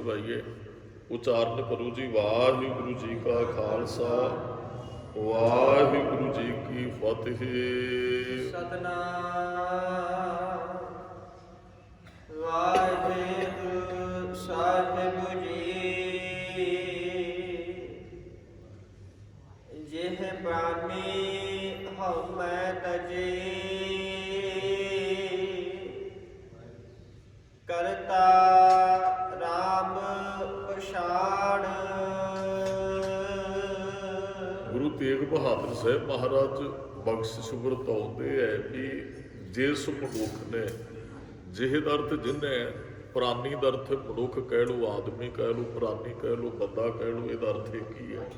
ਦਵਾਈਏ। ਉਚਾਰਨ ਕਰੋ ਜੀ। ਵਾਹਿਗੁਰੂ ਜੀ ਕਾ ਖਾਲਸਾ, ਵਾਹਿਗੁਰੂ ਜੀ ਕੀ ਫਤਿਹ। ਸਤਨਾਮ ਵਾਹਿਗੁਰੂ ਸਾਹਿਬ ਜੀ। ਜਿਹ ਬਾਣੀ ਹਉਮੈ ਤਜੇ, ਕਰਤਾ ਰਾਮ ਪਛਾਣ। ਗੁਰੂ ਤੇਗ ਬਹਾਦਰ ਸਾਹਿਬ ਮਹਾਰਾਜ ਬਖਸ਼ਿਸ਼ ਵਰਤਾਉਂਦੇ ਹੈ ਵੀ ਜਿਸ ਮਨੁੱਖ ਨੇ, ਜਿਹੇ ਦਾ ਅਰਥ ਜਿਹਨੇ, ਪ੍ਰਾਨੀ ਦਾ ਅਰਥ ਮਨੁੱਖ ਕਹਿ ਲਓ, ਆਦਮੀ ਕਹਿ ਲਓ, ਪ੍ਰਾਨੀ ਕਹਿ ਲਓ, ਬੰਦਾ ਕਹਿ ਲਓ, ਇਹਦਾ ਅਰਥ ਇਹ ਕੀ ਹੈ?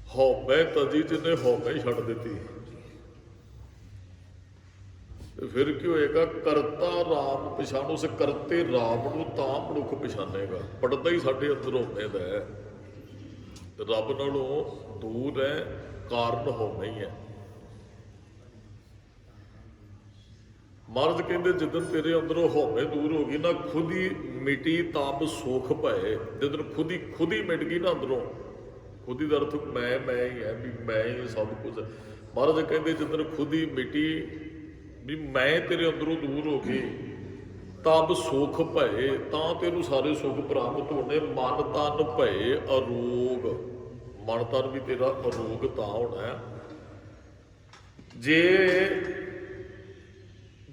ਹਉਮੈ ਤਜੀ, ਜਿਹਨੇ ਹਉਮੈ ਛੱਡ ਦਿੱਤੀ, ਤੇ ਫਿਰ ਕੀ ਹੋਏਗਾ? ਕਰਤਾ ਰਾਮ ਪਛਾਣੋ। ਉਸ ਕਰਤੇ ਰਾਮ ਨੂੰ ਤਾਂ ਮਨੁੱਖ ਪਛਾਣੇਗਾ। ਪੜਦਾ ਹੀ ਸਾਡੇ ਅੰਦਰ ਹਉਮੈ ਦਾ ਹੈ, ਰੱਬ ਨਾਲੋਂ ਦੂਰ ਹੈ, ਕਾਰਨ ਹਉਮੈ ਹੀ ਹੈ। ਮਹਾਰਾਜ ਕਹਿੰਦੇ ਜਿੱਦਣ ਤੇਰੇ ਅੰਦਰੋਂ ਹਉਮੈ ਦੂਰ ਹੋ ਗਈ ਨਾ, ਖੁਦ ਹੀ ਮਿਟੀ ਤਾਪ ਸੁਖ ਭਏ। ਜਿੱਦਣ ਖੁਦ ਹੀ ਮਿਟ ਗਈ ਨਾ ਅੰਦਰੋਂ, ਖੁਦ ਹੀ ਦਾ ਅਰਥ ਮੈਂ ਹੀ ਹੈ, ਵੀ ਮੈਂ ਹੀ ਸਭ ਕੁਝ। ਮਹਾਰਾਜ ਕਹਿੰਦੇ ਜਿੱਦਣ ਖੁਦ ਹੀ ਮਿਟੀ, ਵੀ ਮੈਂ ਤੇਰੇ ਅੰਦਰੋਂ ਦੂਰ ਹੋ ਗਈ, ਤਬ ਸੁਖ ਭਏ, ਤਾਂ ਤੈਨੂੰ ਸਾਰੇ ਸੁਖ ਪ੍ਰਾਪਤ ਹੋਣੇ। ਮਨ ਤਨ ਭਏ ਅਰੋਗ, ਮਨ ਤਨ ਵੀ ਤੇਰਾ ਅਰੋਗ ਤਾਂ ਹੋਣਾ ਹੈ ਜੇ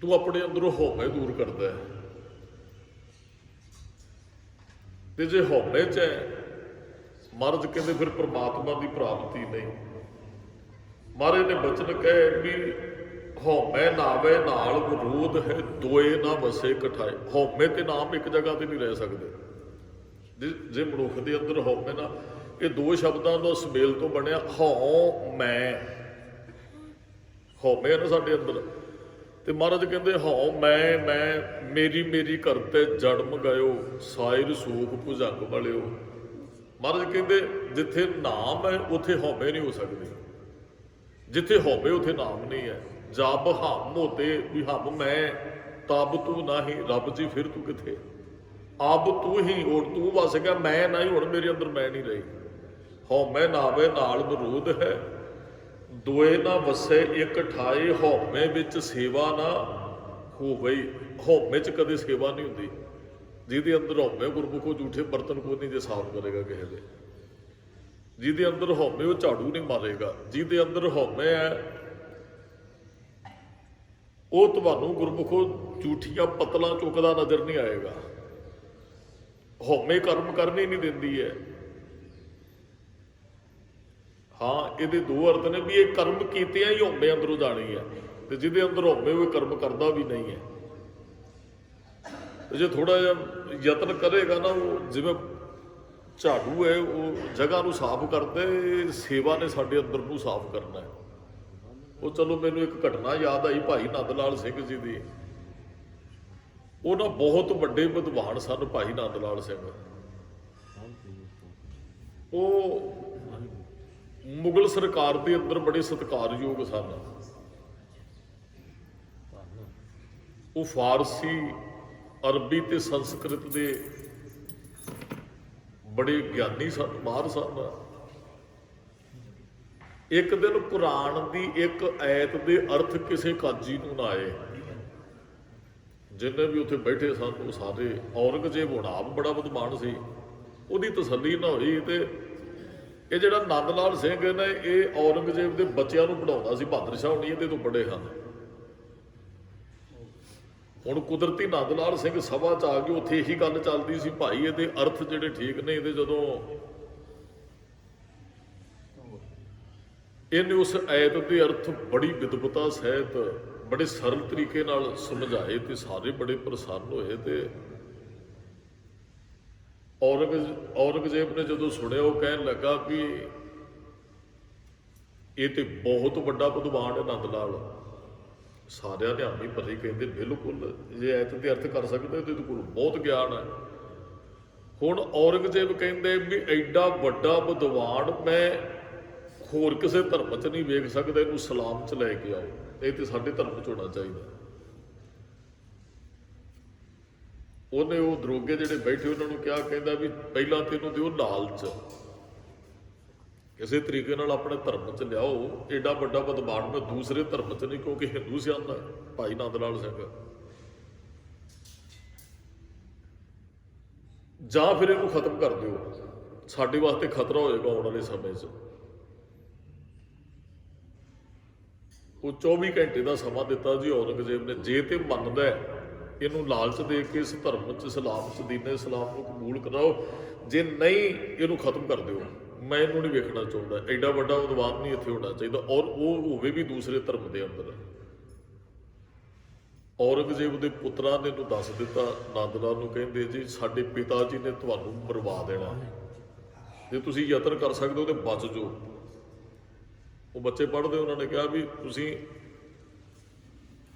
ਤੂੰ ਆਪਣੇ ਅੰਦਰੋਂ ਹਉਮੈ ਦੂਰ ਕਰਦਾ ਹੈ। ਤੇ ਜੇ ਹਉਮੈ ਚ ਹੈ, ਮਹਾਰਾਜ ਕਹਿੰਦੇ ਫਿਰ ਪ੍ਰਮਾਤਮਾ ਦੀ ਪ੍ਰਾਪਤੀ ਨਹੀਂ। ਮਹਾਰਾਜ ਨੇ ਬਚਨ ਕਹੇ ਵੀ ਹਉਮੈ ਨਾਵੇ ਨਾਲ ਵਿਰੋਧ ਹੈ, ਦੋਏ ਨਾ ਵਸੇ ਇਕਠਾਏ। ਹਉਮੈ ਤੇ ਨਾਮ ਇੱਕ ਜਗ੍ਹਾ ਤੇ ਨਹੀਂ ਰਹਿ ਸਕਦੇ। ਜੇ ਮਨੁੱਖ ਦੇ ਅੰਦਰ ਹਉਮੈ ਨਾ, ਇਹ ਦੋ ਸ਼ਬਦਾਂ ਦਾ ਸੁਮੇਲ ਤੋਂ ਬਣਿਆ ਹਉ ਮੈਂ। ਹਉਮੈ ਨਾ ਸਾਡੇ ਅੰਦਰ, ਤੇ ਮਹਾਰਾਜ ਕਹਿੰਦੇ ਹਉ ਮੈਂ ਮੇਰੀ ਕਰਤੇ ਜਨਮ ਗਇਓ, ਸਾਇਰ ਸੂਖ ਭੁਜੰਗ ਵਾਲਿਓ। ਮਹਾਰਾਜ ਕਹਿੰਦੇ ਜਿੱਥੇ ਨਾਮ ਹੈ ਉੱਥੇ ਹਉਮੈ ਨਹੀਂ ਹੋ ਸਕਦੀ, ਜਿੱਥੇ ਹਉਮੈ ਉੱਥੇ ਨਾਮ ਨਹੀਂ ਹੈ। ਜਬ ਹਮ ਹੋਤੇ, ਵੀ ਹਮ ਮੈਂ, ਤਬ ਤੂੰ ਨਹੀਂ। ਰੱਬ ਜੀ ਫਿਰ ਤੂੰ ਕਿੱਥੇ? ਅਬ ਤੂੰ ਹੀ, ਹੁਣ ਤੂੰ ਵਸ ਗਿਆ, ਮੈਂ ਨਹੀਂ, ਹੁਣ ਮੇਰੇ ਅੰਦਰ ਮੈਂ ਨਹੀਂ ਰਹੀ। ਹਉਮੈ ਨਾਵੇ ਨਾਲ ਵਿਰੋਧ ਹੈ, ਦੋਏ ਨਾ ਵਸੇ ਇੱਕ ਠਾਏ। ਹਉਮੈ ਵਿੱਚ ਸੇਵਾ ਨਾ ਹੋਵੇ। ਹਉਮੈ ਚ ਕਦੇ ਸੇਵਾ ਨਹੀਂ ਹੁੰਦੀ। ਜਿਹਦੇ ਅੰਦਰ ਹਉਮੈ, ਗੁਰਮੁਖੋ ਝੂਠੇ ਬਰਤਨ ਕੋ ਨਹੀਂ ਜੇ ਸਾਫ਼ ਕਰੇਗਾ ਕਿਸੇ ਦੇ। ਜਿਹਦੇ ਅੰਦਰ ਹਉਮੈ ਉਹ ਝਾੜੂ ਨਹੀਂ ਮਾਰੇਗਾ। ਜਿਹਦੇ ਅੰਦਰ ਹਉਮੈ ਹੈ ਉਹ ਤੁਹਾਨੂੰ ਗੁਰਮੁਖੋ ਝੂਠੀਆਂ ਪਤਲਾਂ ਚੁੱਕਦਾ ਨਜ਼ਰ ਨਹੀਂ ਆਏਗਾ। ਹਉਮੈ ਕਰਮ ਕਰਨੀ ਨਹੀਂ ਦਿੰਦੀ ਹੈ। ਹਾਂ, ਇਹਦੇ ਦੋ ਅਰਥ ਨੇ, ਵੀ ਇਹ ਕਰਮ ਕੀਤਿਆਂ ਹੀ ਹਉਮੈ ਅੰਦਰੋਂ ਜਾਣੀ ਹੈ, ਤੇ ਜਿਹਦੇ ਅੰਦਰ ਹਉਮੈ ਉਹ ਕਰਮ ਕਰਦਾ ਵੀ ਨਹੀਂ ਹੈ। ਤੇ ਜੇ ਥੋੜਾ ਜਿਹਾ ਯਤਨ ਕਰੇਗਾ ਨਾ, ਉਹ ਜਿਵੇਂ ਝਾੜੂ ਹੈ, ਉਹ ਜਗ੍ਹਾ ਨੂੰ ਸਾਫ਼ ਕਰਦੇ, ਸੇਵਾ ਨੇ ਸਾਡੇ ਅੰਦਰ ਨੂੰ ਸਾਫ਼ ਕਰਨਾ ਹੈ। ਉਹ ਚਲੋ ਮੈਨੂੰ ਇੱਕ ਘਟਨਾ ਯਾਦ ਆਈ ਭਾਈ ਨੰਦ ਲਾਲ ਸਿੰਘ ਜੀ ਦੀ। ਉਹ ਨਾ ਬਹੁਤ ਵੱਡੇ ਵਿਦਵਾਨ ਸਨ ਭਾਈ ਨੰਦ ਲਾਲ ਸਿੰਘ। ਉਹ ਮੁਗਲ ਸਰਕਾਰ ਦੇ ਅੰਦਰ ਬੜੇ ਸਤਿਕਾਰਯੋਗ ਸਨ। ਉਹ ਫਾਰਸੀ, ਅਰਬੀ ਤੇ ਸੰਸਕ੍ਰਿਤ ਦੇ ਬੜੇ ਗਿਆਨੀ ਸਨ, ਮਾਹਰ ਸਨ। ਇੱਕ ਦਿਨ ਕੁਰਾਨ ਦੀ ਇੱਕ ਐਤ ਦੇ ਅਰਥ ਕਿਸੇ ਕਾਜੀ ਨੂੰ ਨਾ ਆਏ। ਜਿੰਨੇ ਵੀ ਉੱਥੇ ਬੈਠੇ ਸਨ ਉਹ ਸਾਰੇ, ਔਰੰਗਜ਼ੇਬ ਹੁਣ ਆਪ ਬੜਾ ਵਿਦਵਾਨ ਸੀ, ਉਹਦੀ ਤਸੱਲੀ ਨਾ ਹੋਈ। ਤੇ ਇਹ ਜਿਹੜਾ ਨੰਦ ਲਾਲ ਸਿੰਘ ਨੇ, ਇਹ ਔਰੰਗਜ਼ੇਬ ਦੇ ਬੱਚਿਆਂ ਨੂੰ ਪੜ੍ਹਾਉਂਦਾ ਸੀ। ਬਹਾਦਰ ਸ਼ਾਹ ਹੋਣੀ ਇਹਦੇ ਤੋਂ ਬੜੇ ਹਨ। ਹੁਣ ਕੁਦਰਤੀ ਨੰਦ ਲਾਲ ਸਿੰਘ ਸਭਾ ਚ ਆ ਕੇ ਉੱਥੇ ਇਹੀ ਗੱਲ ਚੱਲਦੀ ਸੀ, ਭਾਈ ਇਹਦੇ ਅਰਥ ਜਿਹੜੇ ਠੀਕ ਨੇ, ਇਹਦੇ ਜਦੋਂ ਇਹਨੇ ਉਸ ਐਤ ਦੇ ਅਰਥ ਬੜੀ ਵਿਦਵਤਾ ਸਹਿਤ ਬੜੇ ਸਰਲ ਤਰੀਕੇ ਨਾਲ ਸਮਝਾਏ, ਤੇ ਸਾਰੇ ਬੜੇ ਪ੍ਰਸੰਨ ਹੋਏ। ਤੇ ਔਰੰਗਜ਼ੇਬ ਨੇ ਜਦੋਂ ਸੁਣਿਆ, ਉਹ ਕਹਿਣ ਲੱਗਾ ਵੀ ਇਹ ਤੇ ਬਹੁਤ ਵੱਡਾ ਵਿਦਵਾਨ ਹੈ ਨੰਦ ਲਾਲ। ਸਾਰਿਆਂ ਨੇ ਆਮੀ ਭਰੀ ਕਹਿੰਦੇ ਬਿਲਕੁਲ, ਜੇ ਐਤ ਦੇ ਅਰਥ ਕਰ ਸਕਦੇ ਤੇ ਇਹਦੇ ਕੋਲ ਬਹੁਤ ਗਿਆਨ ਹੈ। ਹੁਣ ਔਰੰਗਜ਼ੇਬ ਕਹਿੰਦੇ ਵੀ ਐਡਾ ਵੱਡਾ ਵਿਦਵਾਨ ਮੈਂ ਹੋਰ ਕਿਸੇ ਧਰਮ 'ਚ ਨਹੀਂ ਵੇਖ ਸਕਦਾ, ਇਹਨੂੰ ਸਲਾਮ 'ਚ ਲੈ ਕੇ ਆਓ, ਇਹ ਤੇ ਸਾਡੇ ਧਰਮ 'ਚ ਹੋਣਾ ਚਾਹੀਦਾ। ਉਹਨੇ ਉਹ ਦਰੋਗੇ ਜਿਹੜੇ ਬੈਠੇ ਉਹਨਾਂ ਨੂੰ ਕਿਹਾ, ਕਹਿੰਦਾ ਵੀ ਪਹਿਲਾਂ ਤੈਨੂੰ ਦਿਓ ਲਾਲਚ, ਕਿਸੇ ਤਰੀਕੇ ਨਾਲ ਆਪਣੇ ਧਰਮ 'ਚ ਲਿਆਓ। ਏਡਾ ਵੱਡਾ ਬਦਮਾਨ ਮੈਂ ਦੂਸਰੇ ਧਰਮ 'ਚ ਨਹੀਂ, ਕਿਉਂਕਿ ਹਿੰਦੂ ਸਿਆਂਦਾ ਭਾਈ ਨੰਦ ਲਾਲ ਸਿੰਘ, ਜਾਂ ਫਿਰ ਇਹਨੂੰ ਖਤਮ ਕਰ ਦਿਓ, ਸਾਡੇ ਵਾਸਤੇ ਖਤਰਾ ਹੋਏਗਾ ਆਉਣ ਵਾਲੇ ਸਮੇਂ 'ਚ। ਉਹ 24 ਘੰਟੇ ਦਾ ਸਮਾਂ ਦਿੱਤਾ ਜੀ ਔਰੰਗਜ਼ੇਬ ਨੇ, ਜੇ ਤੇ ਮੰਨਦਾ ਇਹਨੂੰ ਲਾਲਚ ਦੇ ਕੇ ਇਸ ਧਰਮ 'ਚ ਇਸਲਾਮ 'ਚ ਦੀਨ ਇਸਲਾਮ ਨੂੰ ਕਬੂਲ ਕਰਾਓ, ਜੇ ਨਹੀਂ ਇਹਨੂੰ ਖਤਮ ਕਰ ਦਿਓ। ਮੈਂ ਇਹਨੂੰ ਨਹੀਂ ਵੇਖਣਾ ਚਾਹੁੰਦਾ, ਐਡਾ ਵੱਡਾ ਵਿਦਵਾਨ ਨਹੀਂ ਇੱਥੇ ਹੋਣਾ ਚਾਹੀਦਾ, ਔਰ ਉਹ ਹੋਵੇ ਵੀ ਦੂਸਰੇ ਧਰਮ ਦੇ ਅੰਦਰ। ਔਰੰਗਜ਼ੇਬ ਦੇ ਪੁੱਤਰਾਂ ਨੇ ਇਹਨੂੰ ਦੱਸ ਦਿੱਤਾ, ਨੰਦ ਲਾਲ ਨੂੰ, ਕਹਿੰਦੇ ਜੀ ਸਾਡੇ ਪਿਤਾ ਜੀ ਨੇ ਤੁਹਾਨੂੰ ਮਰਵਾ ਦੇਣਾ, ਜੇ ਤੁਸੀਂ ਯਤਨ ਕਰ ਸਕਦੇ ਹੋ ਤੇ ਬਚ ਜਾਓ। ਉਹ ਬੱਚੇ ਪੜ੍ਹਦੇ, ਉਹਨਾਂ ਨੇ ਕਿਹਾ ਵੀ ਤੁਸੀਂ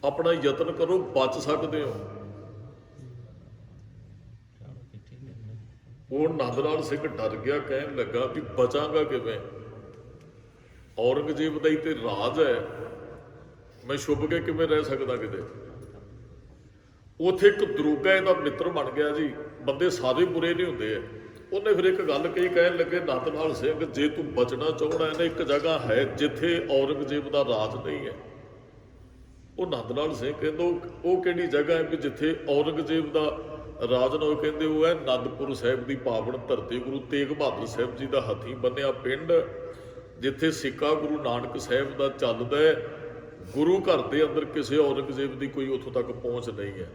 ਆਪਣਾ ਯਤਨ ਕਰੋ, ਬਚ ਸਕਦੇ ਹੋ। ਉਹ ਨੰਦ ਲਾਲ ਸਿੰਘ ਡਰ ਗਿਆ, ਕਹਿਣ ਲੱਗਾ ਵੀ ਬਚਾਂਗਾ ਕਿਵੇਂ, ਔਰੰਗਜ਼ੇਬ ਦਾ ਹੀ ਤੇ ਰਾਜ ਹੈ, ਮੈਂ ਛੁਪ ਕੇ ਕਿਵੇਂ ਰਹਿ ਸਕਦਾ ਕਿਤੇ। ਉੱਥੇ ਇੱਕ ਦਰੋਗਾ ਇਹਦਾ ਮਿੱਤਰ ਬਣ ਗਿਆ ਜੀ, ਬੰਦੇ ਸਾਰੇ ਬੁਰੇ ਨਹੀਂ ਹੁੰਦੇ। ਉਹਨੇ ਫਿਰ ਇੱਕ ਗੱਲ ਕਹੀ, ਕਹਿਣ ਲੱਗੇ ਨੰਦ ਲਾਲ ਸਿੰਘ ਜੇ ਤੂੰ ਬਚਣਾ ਚਾਹੁੰਦਾ ਹੈ ਨਾ, ਇੱਕ ਜਗ੍ਹਾ ਹੈ ਜਿੱਥੇ ਔਰੰਗਜ਼ੇਬ ਦਾ ਰਾਜ ਨਹੀਂ ਹੈ। ਉਹ ਨੰਦ ਲਾਲ ਸਿੰਘ ਕਹਿੰਦਾ ਉਹ ਕਿਹੜੀ ਜਗ੍ਹਾ ਹੈ ਵੀ ਜਿੱਥੇ ਔਰੰਗਜ਼ੇਬ ਦਾ ਰਾਜ ਨਾ ਹੋਵੇ? ਕਹਿੰਦੇ ਉਹ ਹੈ ਅਨੰਦਪੁਰ ਸਾਹਿਬ ਦੀ ਪਾਵਨ ਧਰਤੀ, ਗੁਰੂ ਤੇਗ ਬਹਾਦਰ ਸਾਹਿਬ ਜੀ ਦਾ ਹੱਥੀਂ ਬੰਨਿਆ ਪਿੰਡ, ਜਿੱਥੇ ਸਿੱਕਾ ਗੁਰੂ ਨਾਨਕ ਸਾਹਿਬ ਦਾ ਚੱਲਦਾ ਹੈ। ਗੁਰੂ ਘਰ ਦੇ ਅੰਦਰ ਕਿਸੇ ਔਰੰਗਜ਼ੇਬ ਦੀ ਕੋਈ ਉੱਥੋਂ ਤੱਕ ਪਹੁੰਚ ਨਹੀਂ ਹੈ।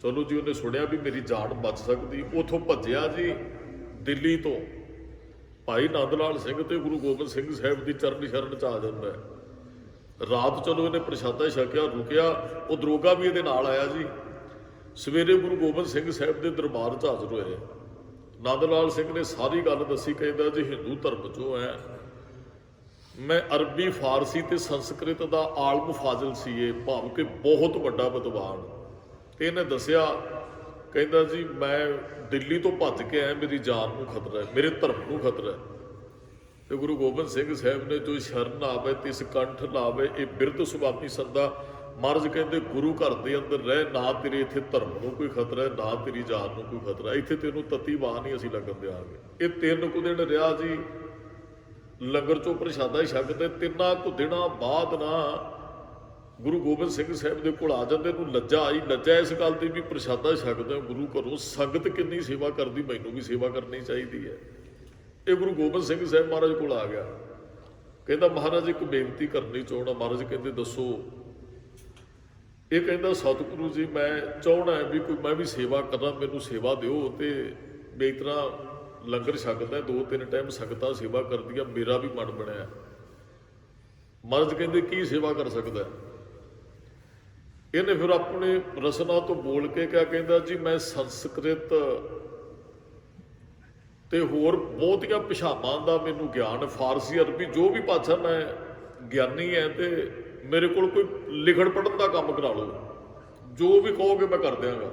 ਚਲੋ ਜੀ, ਉਹਨੇ ਸੁਣਿਆ ਵੀ ਮੇਰੀ ਜਾਨ ਬਚ ਸਕਦੀ, ਉੱਥੋਂ ਭੱਜਿਆ ਜੀ ਦਿੱਲੀ ਤੋਂ। ਭਾਈ ਨੰਦ ਲਾਲ ਸਿੰਘ ਤੇ ਗੁਰੂ ਗੋਬਿੰਦ ਸਿੰਘ ਸਾਹਿਬ ਦੀ ਚਰਨ ਸ਼ਰਨ 'ਚ ਆ ਜਾਂਦਾ ਹੈ। ਰਾਤ ਚਲੋ ਇਹਨੇ ਪ੍ਰਸ਼ਾਦਾ ਛਕਿਆ, ਰੁਕਿਆ, ਉਹ ਦਰੋਗਾ ਵੀ ਇਹਦੇ ਨਾਲ ਆਇਆ ਜੀ। ਸਵੇਰੇ ਗੁਰੂ ਗੋਬਿੰਦ ਸਿੰਘ ਸਾਹਿਬ ਦੇ ਦਰਬਾਰ 'ਚ ਹਾਜ਼ਰ ਹੋਏ। ਨੰਦ ਲਾਲ ਸਿੰਘ ਨੇ ਸਾਰੀ ਗੱਲ ਦੱਸੀ, ਕਹਿੰਦਾ ਜੀ ਹਿੰਦੂ ਧਰਮ 'ਚੋਂ ਹੈ, ਮੈਂ ਅਰਬੀ, ਫਾਰਸੀ ਤੇ ਸੰਸਕ੍ਰਿਤ ਦਾ ਆਲਮ ਫਾਜ਼ਿਲ ਸੀ, ਇਹ ਭਾਵ ਕਿ ਬਹੁਤ ਵੱਡਾ ਵਿਦਵਾਨ। ਤੇ ਇਹਨੇ ਦੱਸਿਆ, ਕਹਿੰਦਾ ਜੀ ਮੈਂ ਦਿੱਲੀ ਤੋਂ ਭੱਜ ਕੇ ਆਇਆ, ਮੇਰੀ ਜਾਨ ਨੂੰ ਖਤਰਾ ਹੈ, ਮੇਰੇ ਧਰਮ ਨੂੰ ਖਤਰਾ ਹੈ। ਤੇ ਗੁਰੂ ਗੋਬਿੰਦ ਸਿੰਘ ਸਾਹਿਬ ਨੇ ਜੋ ਸ਼ਰਨ ਆਵੇ ਤਿਸ ਕੰਠ ਲਾਵੇ, ਇਹ ਬਿਰਧ ਸੁਭਾਪੀ ਸੰਦਾ। ਮਹਾਰਾਜ ਕਹਿੰਦੇ ਗੁਰੂ ਘਰ ਦੇ ਅੰਦਰ ਰਹਿ, ਨਾ ਤੇਰੇ ਇੱਥੇ ਧਰਮ ਨੂੰ ਕੋਈ ਖਤਰਾ ਹੈ, ਨਾ ਤੇਰੀ ਜਾਨ ਨੂੰ ਕੋਈ ਖਤਰਾ, ਇੱਥੇ ਤੈਨੂੰ ਤਤੀ ਵਾਹ ਨਹੀਂ ਅਸੀਂ ਲੱਗਣ ਦਿਆਂਗੇ। ਇਹ 3 ਕੁ ਦਿਨ ਰਿਹਾ ਜੀ, ਲੰਗਰ ਚੋਂ ਪ੍ਰਸ਼ਾਦਾ ਹੀ ਛਕਦੇ। 3 ਕੁ ਦਿਨਾਂ ਬਾਅਦ ਨਾ ਗੁਰੂ ਗੋਬਿੰਦ ਸਿੰਘ ਸਾਹਿਬ ਦੇ ਕੋਲ ਆ ਜਾਂਦੇ। ਨੂੰ ਲੱਜਾ ਆਈ, ਲੱਜਾ ਇਸ ਗੱਲ ਦੀ ਵੀ ਪ੍ਰਸ਼ਾਦਾ ਛਕਦੇ ਗੁਰੂ ਘਰੋਂ, ਸੰਗਤ ਕਿੰਨੀ ਸੇਵਾ ਕਰਦੀ, ਮੈਨੂੰ ਵੀ ਸੇਵਾ ਕਰਨੀ ਚਾਹੀਦੀ ਹੈ। ਇਹ ਗੁਰੂ ਗੋਬਿੰਦ ਸਿੰਘ ਸਾਹਿਬ ਮਹਾਰਾਜ ਕੋਲ ਆ ਗਿਆ, ਕਹਿੰਦਾ ਮਹਾਰਾਜ ਇੱਕ ਬੇਨਤੀ ਕਰਨੀ ਚਾਹੁੰਦਾ। ਮਹਾਰਾਜ ਕਹਿੰਦੇ ਦੱਸੋ। ਇਹ ਕਹਿੰਦਾ ਸਤਿਗੁਰੂ ਜੀ ਮੈਂ ਚਾਹੁੰਦਾ ਵੀ ਕੋਈ ਮੈਂ ਵੀ ਸੇਵਾ ਕਰਾਂ, ਮੈਨੂੰ ਸੇਵਾ ਦਿਓ। ਤੇ ਮੈਂ ਇਸ ਤਰ੍ਹਾਂ ਲੰਗਰ ਛਕਦਾ, 2-3 ਟਾਈਮ ਸੰਗਤਾਂ ਸੇਵਾ ਕਰਦੀਆਂ, ਮੇਰਾ ਵੀ ਮਨ ਬਣਿਆ। ਮਹਾਰਾਜ ਕਹਿੰਦੇ ਕੀ ਸੇਵਾ ਕਰ ਸਕਦਾ? ਇਹਨੇ ਫਿਰ ਆਪਣੇ ਰਸਨਾ ਤੋਂ ਬੋਲ ਕੇ ਕਿਹਾ, ਕਹਿੰਦਾ ਜੀ ਮੈਂ ਸੰਸਕ੍ਰਿਤ ਤੇ ਹੋਰ ਬਹੁਤੀਆਂ ਭਾਸ਼ਾਵਾਂ ਦਾ ਮੈਨੂੰ ਗਿਆਨ, ਫਾਰਸੀ, ਅਰਬੀ, ਜੋ ਵੀ ਭਾਸ਼ਾ ਮੈਂ ਗਿਆਨੀ ਹੈ, ਤੇ ਮੇਰੇ ਕੋਲ ਕੋਈ ਲਿਖਣ ਪੜ੍ਹਨ ਦਾ ਕੰਮ ਕਰਾ ਲਓ, ਜੋ ਵੀ ਕਹੋਗੇ ਮੈਂ ਕਰ ਦਿਆਂਗਾ।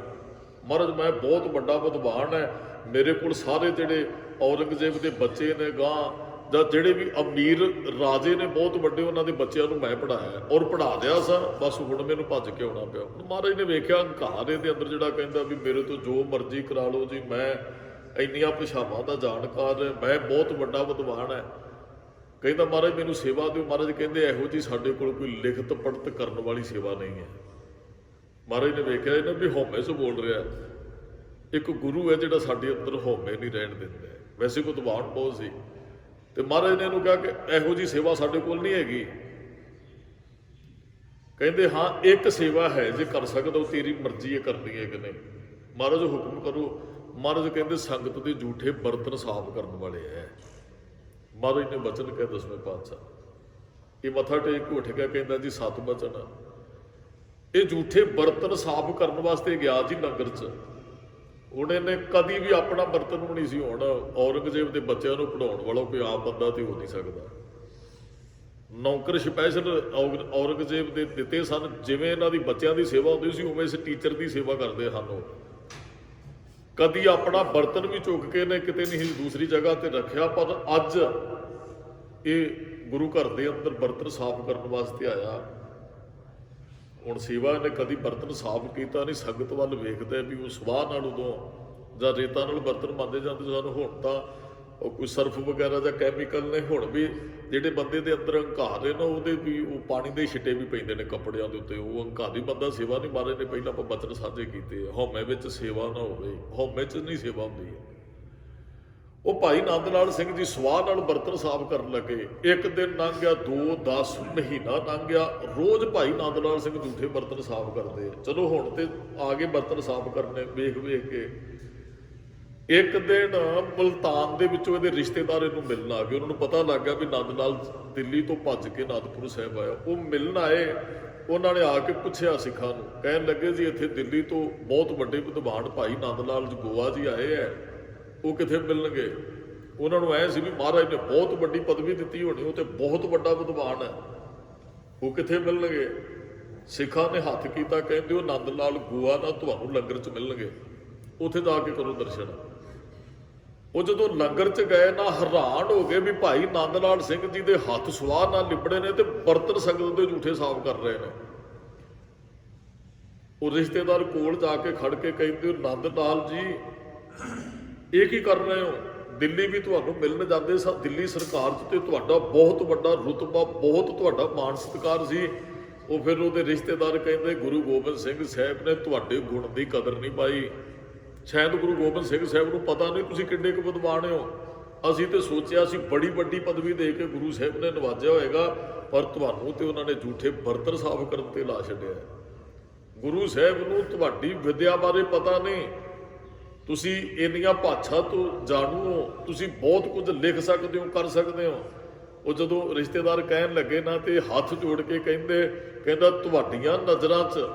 ਮਹਾਰਾਜ ਮੈਂ ਬਹੁਤ ਵੱਡਾ ਵਿਦਵਾਨ ਹੈ, ਮੇਰੇ ਕੋਲ ਸਾਰੇ ਜਿਹੜੇ ਔਰੰਗਜ਼ੇਬ ਦੇ ਬੱਚੇ ਨੇ ਗਾਂ, ਜਾਂ ਜਿਹੜੇ ਵੀ ਅਮੀਰ ਰਾਜੇ ਨੇ ਬਹੁਤ ਵੱਡੇ, ਉਹਨਾਂ ਦੇ ਬੱਚਿਆਂ ਨੂੰ ਮੈਂ ਪੜ੍ਹਾਇਆ ਔਰ ਪੜ੍ਹਾ ਦਿਆ ਸਾਂ, ਬਸ ਹੁਣ ਮੈਨੂੰ ਭੱਜ ਕੇ ਆਉਣਾ ਪਿਆ। ਹੁਣ ਮਹਾਰਾਜ ਨੇ ਵੇਖਿਆ ਹੰਕਾਰ ਇਹਦੇ ਅੰਦਰ, ਜਿਹੜਾ ਕਹਿੰਦਾ ਵੀ ਮੇਰੇ ਤੋਂ ਜੋ ਮਰਜ਼ੀ ਕਰਾ ਲਓ ਜੀ, ਮੈਂ ਇੰਨੀਆਂ ਭਾਸ਼ਾਵਾਂ ਦਾ ਜਾਣਕਾਰ, ਮੈਂ ਬਹੁਤ ਵੱਡਾ ਵਿਦਵਾਨ ਹੈ। ਕਹਿੰਦਾ ਮਹਾਰਾਜ ਮੈਨੂੰ ਸੇਵਾ ਦਿਓ। ਮਹਾਰਾਜ ਕਹਿੰਦੇ ਇਹੋ ਜੀ ਸਾਡੇ ਕੋਲ ਕੋਈ ਲਿਖਤ ਪੜ੍ਹਤ ਕਰਨ ਵਾਲੀ ਸੇਵਾ ਨਹੀਂ ਹੈ। ਮਹਾਰਾਜ ਨੇ ਵੇਖਿਆ ਇਹਨਾਂ ਵੀ ਹਉਮੈ 'ਚ ਬੋਲ ਰਿਹਾ, ਇੱਕ ਗੁਰੂ ਹੈ ਜਿਹੜਾ ਸਾਡੇ ਅੰਦਰ ਹਉਮੈ ਨਹੀਂ ਰਹਿਣ ਦਿੰਦਾ। ਵੈਸੇ ਵਿਦਵਾਨ ਬਹੁਤ ਸੀ, ਤੇ ਮਹਾਰਾਜ ਨੇ ਇਹਨੂੰ ਕਿਹਾ ਕਿ ਇਹੋ ਜੀ ਸੇਵਾ ਸਾਡੇ ਕੋਲ ਨਹੀਂ ਹੈਗੀ। ਕਹਿੰਦੇ ਹਾਂ ਇੱਕ ਸੇਵਾ ਹੈ, ਜੇ ਕਰ ਸਕਦਾ ਉਹ ਤੇਰੀ ਮਰਜ਼ੀ ਹੈ ਕਰਨੀ ਹੈ ਕਿ ਨਹੀਂ। ਮਹਾਰਾਜ ਹੁਕਮ ਕਰੋ। ਮਹਾਰਾਜ ਕਹਿੰਦੇ ਸੰਗਤ ਦੇ ਝੂਠੇ ਬਰਤਨ ਸਾਫ਼ ਕਰਨ ਵਾਲੇ ਹੈ। ਮਹਾਰਾਜ ਨੇ ਬਚਨ ਕਿਹਾ 10ਵੇਂ ਪਾਤਸ਼ਾਹ, ਇਹ ਮੱਥਾ ਟੇਕ ਕੇ ਉੱਠ ਗਿਆ, ਕਹਿੰਦਾ ਜੀ 7 ਬਚਨ। ਇਹ ਝੂਠੇ ਬਰਤਨ ਸਾਫ਼ ਕਰਨ ਵਾਸਤੇ ਗਿਆ ਜੀ ਲੰਗਰ 'ਚ। ਹੁਣ ਇਹਨੇ ਕਦੀ ਵੀ ਆਪਣਾ ਬਰਤਨ ਵੀ ਨਹੀਂ ਸੀ ਹੋਣ। ਔਰੰਗਜ਼ੇਬ ਦੇ ਬੱਚਿਆਂ ਨੂੰ ਪੜ੍ਹਾਉਣ ਵਾਲਾ ਕੋਈ ਆਮ ਬੰਦਾ ਤੇ ਹੋ ਨਹੀਂ ਸਕਦਾ। ਨੌਕਰ ਸਪੈਸ਼ਲ ਔਰੰਗਜ਼ੇਬ ਦੇ ਦਿੱਤੇ ਸਨ, ਜਿਵੇਂ ਇਹਨਾਂ ਦੀ ਬੱਚਿਆਂ ਦੀ ਸੇਵਾ ਹੁੰਦੀ ਸੀ ਉਵੇਂ ਇਸ ਟੀਚਰ ਦੀ ਸੇਵਾ ਕਰਦੇ ਹਨ। ਉਹ ਕਦੀ ਆਪਣਾ ਬਰਤਨ ਵੀ ਚੁੱਕ ਕੇ ਨੇ ਕਿਤੇ ਨਹੀਂ ਦੂਸਰੀ ਜਗ੍ਹਾ ਤੇ ਰੱਖਿਆ, ਪਰ ਅੱਜ ਇਹ ਗੁਰੂ ਘਰ ਦੇ ਅੰਦਰ ਬਰਤਨ ਸਾਫ਼ ਕਰਨ ਵਾਸਤੇ ਆਇਆ। ਹੁਣ ਸੇਵਾ ਨੇ ਕਦੀ ਬਰਤਨ ਸਾਫ਼ ਕੀਤਾ ਨਹੀਂ, ਸੰਗਤ ਵੱਲ ਵੇਖਦਾ ਵੀ ਉਹ ਸਵਾਹ ਨਾਲ ਉਦੋਂ ਜਾਂ ਰੇਤਾ ਨਾਲ ਬਰਤਨ ਮਾਂਜੇ ਜਾਂਦੇ ਸਾਨੂੰ। ਹੁਣ ਤਾਂ ਉਹ ਕੋਈ ਸਰਫ ਵਗੈਰਾ ਜਾਂ ਕੈਮੀਕਲ ਨੇ, ਹੁਣ ਵੀ ਜਿਹੜੇ ਬੰਦੇ ਦੇ ਅੰਦਰ ਹੰਕਾਰ ਨੇ ਨਾ ਉਹਦੇ ਵੀ ਉਹ ਪਾਣੀ ਦੇ ਛਿੱਟੇ ਵੀ ਪੈਂਦੇ ਨੇ ਕੱਪੜਿਆਂ ਦੇ ਉੱਤੇ। ਉਹ ਹੰਕਾਰੀ ਬੰਦਾ ਸੇਵਾ ਨਹੀਂ ਮਾਰੇ ਨੇ। ਪਹਿਲਾਂ ਆਪਾਂ ਬਚਨ ਸਾਂਝੇ ਕੀਤੇ, ਹਉਮੈ ਵਿੱਚ ਸੇਵਾ ਨਾ ਹੋਵੇ, ਹਉਮੈ 'ਚ ਨਹੀਂ ਸੇਵਾ ਹੁੰਦੀ ਹੈ। ਉਹ ਭਾਈ ਨੰਦ ਲਾਲ ਸਿੰਘ ਜੀ ਸਵਾਹ ਨਾਲ ਬਰਤਨ ਸਾਫ਼ ਕਰਨ ਲੱਗੇ। ਇੱਕ ਦਿਨ ਲੰਘ ਗਿਆ, 2 10 ਮਹੀਨਾ ਲੰਘ ਗਿਆ, ਰੋਜ਼ ਭਾਈ ਨੰਦ ਲਾਲ ਸਿੰਘ ਜੂਠੇ ਬਰਤਨ ਸਾਫ਼ ਕਰਦੇ ਆ। ਚਲੋ ਹੁਣ ਤੇ ਆ ਗਏ ਬਰਤਨ ਸਾਫ਼ ਕਰਨੇ ਵੇਖ ਵੇਖ ਕੇ। ਇੱਕ ਦਿਨ ਮੁਲਤਾਨ ਦੇ ਵਿੱਚੋਂ ਇਹਦੇ ਰਿਸ਼ਤੇਦਾਰ ਇਹਨੂੰ ਮਿਲਣ ਆ ਗਏ। ਉਹਨਾਂ ਨੂੰ ਪਤਾ ਲੱਗ ਗਿਆ ਵੀ ਨੰਦ ਲਾਲ ਦਿੱਲੀ ਤੋਂ ਭੱਜ ਕੇ ਅਨੰਦਪੁਰ ਸਾਹਿਬ ਆਇਆ। ਉਹ ਮਿਲਣ ਆਏ, ਉਹਨਾਂ ਨੇ ਆ ਕੇ ਪੁੱਛਿਆ ਸਿੱਖਾਂ ਨੂੰ, ਕਹਿਣ ਲੱਗੇ ਜੀ ਇੱਥੇ ਦਿੱਲੀ ਤੋਂ ਬਹੁਤ ਵੱਡੇ ਵਿਦਵਾਨ ਭਾਈ ਨੰਦ ਲਾਲ ਗੋਆ ਜੀ ਆਏ ਹੈ, ਉਹ ਕਿੱਥੇ ਮਿਲਣਗੇ? ਉਹਨਾਂ ਨੂੰ ਐ ਸੀ ਵੀ ਮਹਾਰਾਜ ਨੇ ਬਹੁਤ ਵੱਡੀ ਪਦਵੀ ਦਿੱਤੀ ਹੋਣੀ, ਉਹ ਤੇ ਬਹੁਤ ਵੱਡਾ ਵਿਦਵਾਨ ਹੈ, ਉਹ ਕਿੱਥੇ ਮਿਲਣਗੇ? ਸਿੱਖਾਂ ਨੇ ਹੱਥ ਕੀਤਾ, ਕਹਿੰਦੇ ਉਹ ਨੰਦ ਲਾਲ ਗੋਆ ਨਾਲ ਤੁਹਾਨੂੰ ਲੰਗਰ 'ਚ ਮਿਲਣਗੇ, ਉੱਥੇ ਜਾ ਕੇ ਕਰੋ ਦਰਸ਼ਨ। ਉਹ ਜਦੋਂ ਲੰਗਰ 'ਚ ਗਏ ਨਾ, ਹੈਰਾਨ ਹੋ ਗਏ ਵੀ ਭਾਈ ਨੰਦ ਲਾਲ ਸਿੰਘ ਜੀ ਦੇ ਹੱਥ ਸਵਾਹ ਨਾਲ ਲਿਬੜੇ ਨੇ ਤੇ ਬਰਤਨ ਸੰਗਤ ਦੇ ਝੂਠੇ ਸਾਫ਼ ਕਰ ਰਹੇ ਨੇ। ਉਹ ਰਿਸ਼ਤੇਦਾਰ ਕੋਲ ਜਾ ਕੇ ਖੜ ਕੇ ਕਹਿੰਦੇ, ਨੰਦ ਲਾਲ ਜੀ ਇਹ ਕੀ ਕਰ ਰਹੇ ਹੋ? ਦਿੱਲੀ ਵੀ ਤੁਹਾਨੂੰ ਮਿਲਣ ਜਾਂਦੇ ਸਾਂ, ਦਿੱਲੀ ਸਰਕਾਰ 'ਚ ਤੇ ਤੁਹਾਡਾ ਬਹੁਤ ਵੱਡਾ ਰੁਤਬਾ, ਬਹੁਤ ਤੁਹਾਡਾ ਮਾਣ ਸਤਿਕਾਰ ਸੀ। ਉਹ ਫਿਰ ਉਹਦੇ ਰਿਸ਼ਤੇਦਾਰ ਕਹਿੰਦੇ, ਗੁਰੂ ਗੋਬਿੰਦ ਸਿੰਘ ਸਾਹਿਬ ਨੇ ਤੁਹਾਡੇ ਗੁਣ ਦੀ ਕਦਰ ਨਹੀਂ ਪਾਈ। ਸ਼ਾਇਦ ਗੁਰੂ ਗੋਬਿੰਦ ਸਿੰਘ ਸਾਹਿਬ ਨੂੰ ਪਤਾ ਨਹੀਂ ਤੁਸੀਂ ਕਿੰਨੇ ਕੁ ਵਿਦਵਾਨ ਹੋ। ਅਸੀਂ ਤੇ ਸੋਚਿਆ ਸੀ ਬੜੀ ਵੱਡੀ ਪਦਵੀ ਦੇ ਕੇ ਗੁਰੂ ਸਾਹਿਬ ਨੇ ਨਵਾਜਿਆ ਹੋਏਗਾ, ਪਰ ਤੁਹਾਨੂੰ ਤੇ ਉਹਨਾਂ ਨੇ ਝੂਠੇ ਬਰਤਨ ਸਾਫ਼ ਕਰਨ ਤੇ ਲਾ ਛੱਡਿਆ। ਗੁਰੂ ਸਾਹਿਬ ਨੂੰ ਤੁਹਾਡੀ ਵਿਦਿਆ ਬਾਰੇ ਪਤਾ ਨਹੀਂ, ਤੁਸੀਂ ਇੰਨੀਆਂ ਭਾਸ਼ਾ ਤੋਂ ਜਾਣੂ ਹੋ, ਤੁਸੀਂ ਬਹੁਤ ਕੁਝ ਲਿਖ ਸਕਦੇ ਹੋ, ਕਰ ਸਕਦੇ ਹੋ। ਉਹ ਜਦੋਂ ਰਿਸ਼ਤੇਦਾਰ ਕਹਿਣ ਲੱਗੇ ਨਾ ਤੇ ਹੱਥ ਜੋੜ ਕੇ ਕਹਿੰਦਾ ਤੁਹਾਡੀਆਂ ਨਜ਼ਰਾਂ 'ਚ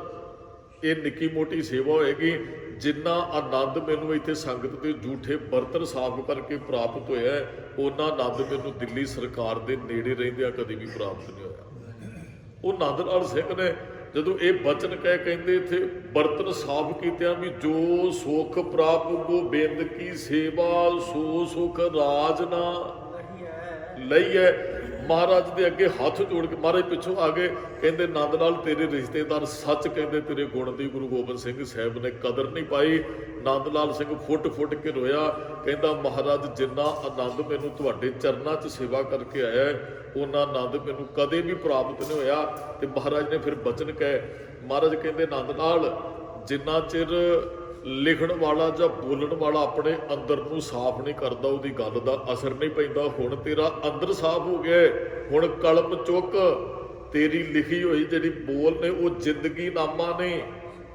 ਇਹ ਨਿੱਕੀ ਮੋਟੀ ਸੇਵਾ ਹੋਏਗੀ, ਜਿੰਨਾ ਆਨੰਦ ਮੈਨੂੰ ਇੱਥੇ ਸੰਗਤ ਦੇ ਝੂਠੇ ਬਰਤਨ ਸਾਫ਼ ਕਰਕੇ ਪ੍ਰਾਪਤ ਹੋਇਆ, ਉਹਨਾਂ ਆਨੰਦ ਮੈਨੂੰ ਦਿੱਲੀ ਸਰਕਾਰ ਦੇ ਨੇੜੇ ਰਹਿੰਦਿਆਂ ਕਦੇ ਵੀ ਪ੍ਰਾਪਤ ਨਹੀਂ ਹੋਇਆ। ਉਹ ਨੰਦ ਲਾਲ ਸਿੰਘ ਨੇ ਜਦੋਂ ਇਹ ਬਚਨ ਕਹਿੰਦੇ ਇੱਥੇ ਬਰਤਨ ਸਾਫ਼ ਕੀਤਿਆਂ ਵੀ ਜੋ ਸੁਖ ਪ੍ਰਭ ਗੋਬਿੰਦ ਕੀ ਸੇਵਾ ਸੋ ਸੁਖ ਰਾਜ ਨਾ ਲਈਐ। ਮਹਾਰਾਜ ਦੇ ਅੱਗੇ ਹੱਥ ਜੋੜ ਕੇ ਮਹਾਰਾਜ ਪਿੱਛੋਂ ਆ ਗਏ, ਕਹਿੰਦੇ ਨੰਦ ਲਾਲ ਤੇਰੇ ਰਿਸ਼ਤੇਦਾਰ ਸੱਚ ਕਹਿੰਦੇ, ਤੇਰੇ ਗੁਣ ਦੀ ਗੁਰੂ ਗੋਬਿੰਦ ਸਿੰਘ ਸਾਹਿਬ ਨੇ ਕਦਰ ਨਹੀਂ ਪਾਈ। ਨੰਦ ਲਾਲ ਸਿੰਘ ਫੁੱਟ ਫੁੱਟ ਕੇ ਰੋਇਆ, ਕਹਿੰਦਾ ਮਹਾਰਾਜ ਜਿੰਨਾ ਆਨੰਦ ਮੈਨੂੰ ਤੁਹਾਡੇ ਚਰਨਾਂ 'ਚ ਸੇਵਾ ਕਰਕੇ ਆਇਆ, ਉਹਨਾਂ ਆਨੰਦ ਮੈਨੂੰ ਕਦੇ ਵੀ ਪ੍ਰਾਪਤ ਨਹੀਂ ਹੋਇਆ। ਤੇ ਮਹਾਰਾਜ ਨੇ ਫਿਰ ਬਚਨ ਕਹੇ, ਮਹਾਰਾਜ ਕਹਿੰਦੇ ਨੰਦ ਲਾਲ ਜਿੰਨਾ ਚਿਰ ਲਿਖਣ ਵਾਲਾ ਜਾਂ ਬੋਲਣ ਵਾਲਾ ਆਪਣੇ ਅੰਦਰ ਨੂੰ ਸਾਫ਼ ਨਹੀਂ ਕਰਦਾ, ਉਹਦੀ ਗੱਲ ਦਾ ਅਸਰ ਨਹੀਂ ਪੈਂਦਾ। ਹੁਣ ਤੇਰਾ ਅੰਦਰ ਸਾਫ਼ ਹੋ ਗਿਆ, ਹੁਣ ਕਲਮ ਚੁੱਕ, ਤੇਰੀ ਲਿਖੀ ਹੋਈ ਜਿਹੜੀ ਬੋਲ ਨੇ ਉਹ ਜ਼ਿੰਦਗੀ ਨਾਮਾ ਨਹੀਂ,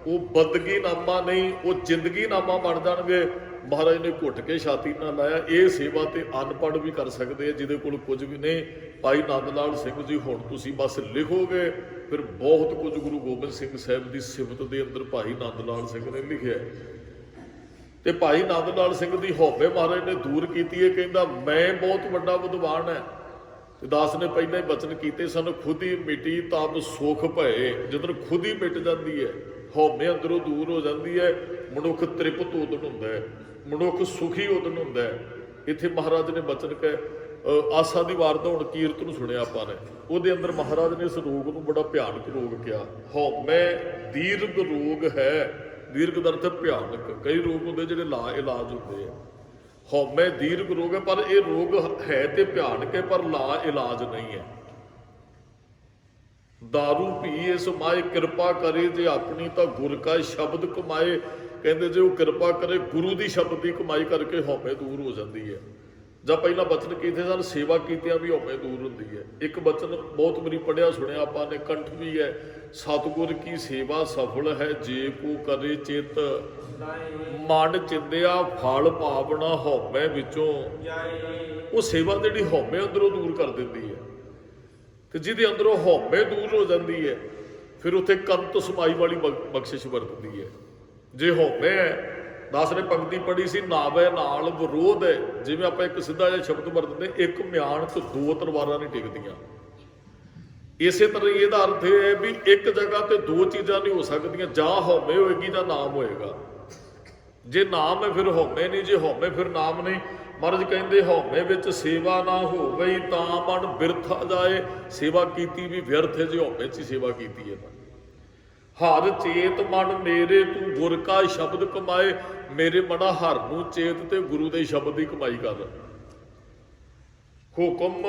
ਉਹ ਬੰਦਗੀ ਨਾਮਾ ਨਹੀਂ, ਉਹ ਜ਼ਿੰਦਗੀ ਨਾਮਾ ਬਣ ਜਾਣਗੇ। ਮਹਾਰਾਜ ਨੇ ਘੁੱਟ ਕੇ ਛਾਤੀ ਨਾਲ ਲਾਇਆ, ਇਹ ਸੇਵਾ ਤੇ ਅਨਪੜ੍ਹ ਵੀ ਕਰ ਸਕਦੇ ਆ, ਜਿਹਦੇ ਕੋਲ ਕੁਝ ਵੀ ਨਹੀਂ। ਭਾਈ ਨੰਦ ਲਾਲ ਸਿੰਘ ਜੀ ਹੁਣ ਤੁਸੀਂ ਬਸ ਲਿਖੋਗੇ, ਫਿਰ ਬਹੁਤ ਕੁਝ ਗੁਰੂ ਗੋਬਿੰਦ ਸਿੰਘ ਸਾਹਿਬ ਦੀ ਸਿਫਤ ਦੇ ਅੰਦਰ ਭਾਈ ਨੰਦ ਲਾਲ ਸਿੰਘ ਨੇ ਲਿਖਿਆ। ਤੇ ਭਾਈ ਨੰਦ ਲਾਲ ਸਿੰਘ ਦੀ ਹਉਮੈ ਮਹਾਰਾਜ ਨੇ ਦੂਰ ਕੀਤੀ ਹੈ, ਕਹਿੰਦਾ ਮੈਂ ਬਹੁਤ ਵੱਡਾ ਵਿਦਵਾਨ ਹੈ। ਤੇ ਦਾਸ ਨੇ ਪਹਿਲਾਂ ਹੀ ਬਚਨ ਕੀਤੇ ਸਨ, ਖੁਦ ਹੀ ਮਿਟੀ ਤਬ ਸੁਖ ਭਏ। ਜਦੋਂ ਖੁਦ ਹੀ ਮਿਟ ਜਾਂਦੀ ਹੈ, ਹਉਮੈ ਅੰਦਰੋਂ ਦੂਰ ਹੋ ਜਾਂਦੀ ਹੈ, ਮਨੁੱਖ ਤ੍ਰਿਪਤ ਉਦਨ ਹੁੰਦਾ ਹੈ, ਮਨੁੱਖ ਸੁਖੀ ਉਦਨ ਹੁੰਦਾ ਹੈ। ਇੱਥੇ ਮਹਾਰਾਜ ਨੇ ਬਚਨ ਕਹੇ, ਆਸਾ ਦੀ ਵਾਰ ਦਾ ਹੁਣ ਕੀਰਤਨ ਸੁਣਿਆ ਆਪਾਂ ਨੇ, ਉਹਦੇ ਅੰਦਰ ਮਹਾਰਾਜ ਨੇ ਇਸ ਰੋਗ ਨੂੰ ਬੜਾ ਭਿਆਨਕ ਰੋਗ ਕਿਹਾ। ਹਉਮੈ ਦੀਰਘ ਰੋਗ ਹੈ, ਦੀਰਘ ਦਾ ਅਰਥ ਭਿਆਨਕ। ਕਈ ਰੋਗ ਹੁੰਦੇ ਜਿਹੜੇ ਲਾ ਇਲਾਜ ਹੁੰਦੇ ਆ, ਹਉਮੈ ਦੀਰਘ ਰੋਗ ਹੈ, ਪਰ ਇਹ ਰੋਗ ਹੈ ਤੇ ਭਿਆਨਕ ਹੈ, ਪਰ ਲਾ ਇਲਾਜ ਨਹੀਂ ਹੈ। ਦਾਰੂ ਪੀਏ ਸਮਾਏ ਕਿਰਪਾ ਕਰੇ ਜੇ ਆਪਣੀ ਤਾਂ ਗੁਰ ਕਾ ਸ਼ਬਦ ਕਮਾਏ। ਕਹਿੰਦੇ ਜੇ ਉਹ ਕਿਰਪਾ ਕਰੇ ਗੁਰੂ ਦੀ ਸ਼ਬਦ ਦੀ ਕਮਾਈ ਕਰਕੇ ਹਉਮੈ ਦੂਰ ਹੋ ਜਾਂਦੀ ਹੈ। ਜਾਂ ਪਹਿਲਾਂ ਬਚਨ ਕੀਤੇ ਸਨ, ਸੇਵਾ ਕੀਤਿਆਂ ਵੀ ਹਉਮੈ ਦੂਰ ਹੁੰਦੀ ਹੈ। ਇੱਕ ਬਚਨ ਬਹੁਤ ਵਾਰੀ ਪੜ੍ਹਿਆ ਸੁਣਿਆ ਆਪਾਂ ਨੇ, ਕੰਠ ਵੀ ਹੈ, ਸਤਿਗੁਰ ਕੀ ਸੇਵਾ ਸਫਲ ਹੈ ਜੇ ਕੋ ਕਰੇ ਚਿਤ, ਮਨ ਚਿੰਦਿਆ ਫਲ ਪਾਵਣਾ ਹਉਮੈ ਵਿੱਚੋਂ। ਉਹ ਸੇਵਾ ਜਿਹੜੀ ਹਉਮੈ ਅੰਦਰੋਂ ਦੂਰ ਕਰ ਦਿੰਦੀ ਹੈ, ਤੇ ਜਿਹਦੇ ਅੰਦਰੋਂ ਹਉਮੈ ਦੂਰ ਹੋ ਜਾਂਦੀ ਹੈ, ਫਿਰ ਉੱਥੇ ਕੰਤ ਸਮਾਈ ਵਾਲੀ ਬਖਸ਼ਿਸ਼ ਵਰਤਦੀ ਹੈ। ਜੇ ਹਉਮੈ ਹੈ, ਦਾਸ ਨੇ ਪੰਕਤੀ ਪੜ੍ਹੀ ਸੀ, ਨਾਵੇ ਨਾਲ ਵਿਰੋਧ ਹੈ। ਜਿਵੇਂ ਆਪਾਂ ਇੱਕ ਸਿੱਧਾ ਜਿਹਾ ਸ਼ਬਦ ਵਰਤਦੇ, ਇੱਕ ਮਿਆਨ 'ਚ 2 ਤਲਵਾਰਾਂ ਨਹੀਂ ਟਿਕਦੀਆਂ। ਇਸੇ ਤਰ੍ਹਾਂ ਇਹਦਾ ਅਰਥ ਇਹ ਹੈ ਵੀ ਇੱਕ ਜਗ੍ਹਾ ਤੇ 2 ਚੀਜ਼ਾਂ ਨਹੀਂ ਹੋ ਸਕਦੀਆਂ, ਜਾਂ ਹਉਮੈ ਹੋਏਗੀ ਜਾਂ ਨਾਮ ਹੋਏਗਾ। ਜੇ ਨਾਮ ਹੈ ਫਿਰ ਹਉਮੈ ਨਹੀਂ, ਜੇ ਹਉਮੈ ਫਿਰ ਨਾਮ ਨਹੀਂ। ਮਹਾਰਾਜ ਕਹਿੰਦੇ ਹਉਮੈ ਵਿੱਚ ਸੇਵਾ ਨਾ ਹੋਵੇ ਤਾਂ ਮਨ ਬਿਰਥਾ ਜਾਏ। ਸੇਵਾ ਕੀਤੀ ਵੀ ਵਿਅਰਥ ਹੈ ਜੇ ਹਉਮੈ 'ਚ ਹੀ ਸੇਵਾ ਕੀਤੀ ਹੈ ਤਾਂ। ਹਰ ਚੇਤ ਮਨ ਮੇਰੇ ਤੂੰ ਗੁਰ ਕਾ ਸ਼ਬਦ ਕਮਾਏ। ਮੇਰੇ ਮਨਾ ਹਰ ਨੂੰ ਚੇਤ ਤੇ ਗੁਰੂ ਦੇ ਸ਼ਬਦ ਦੀ ਕਮਾਈ ਕਰ। ਹੁਕਮ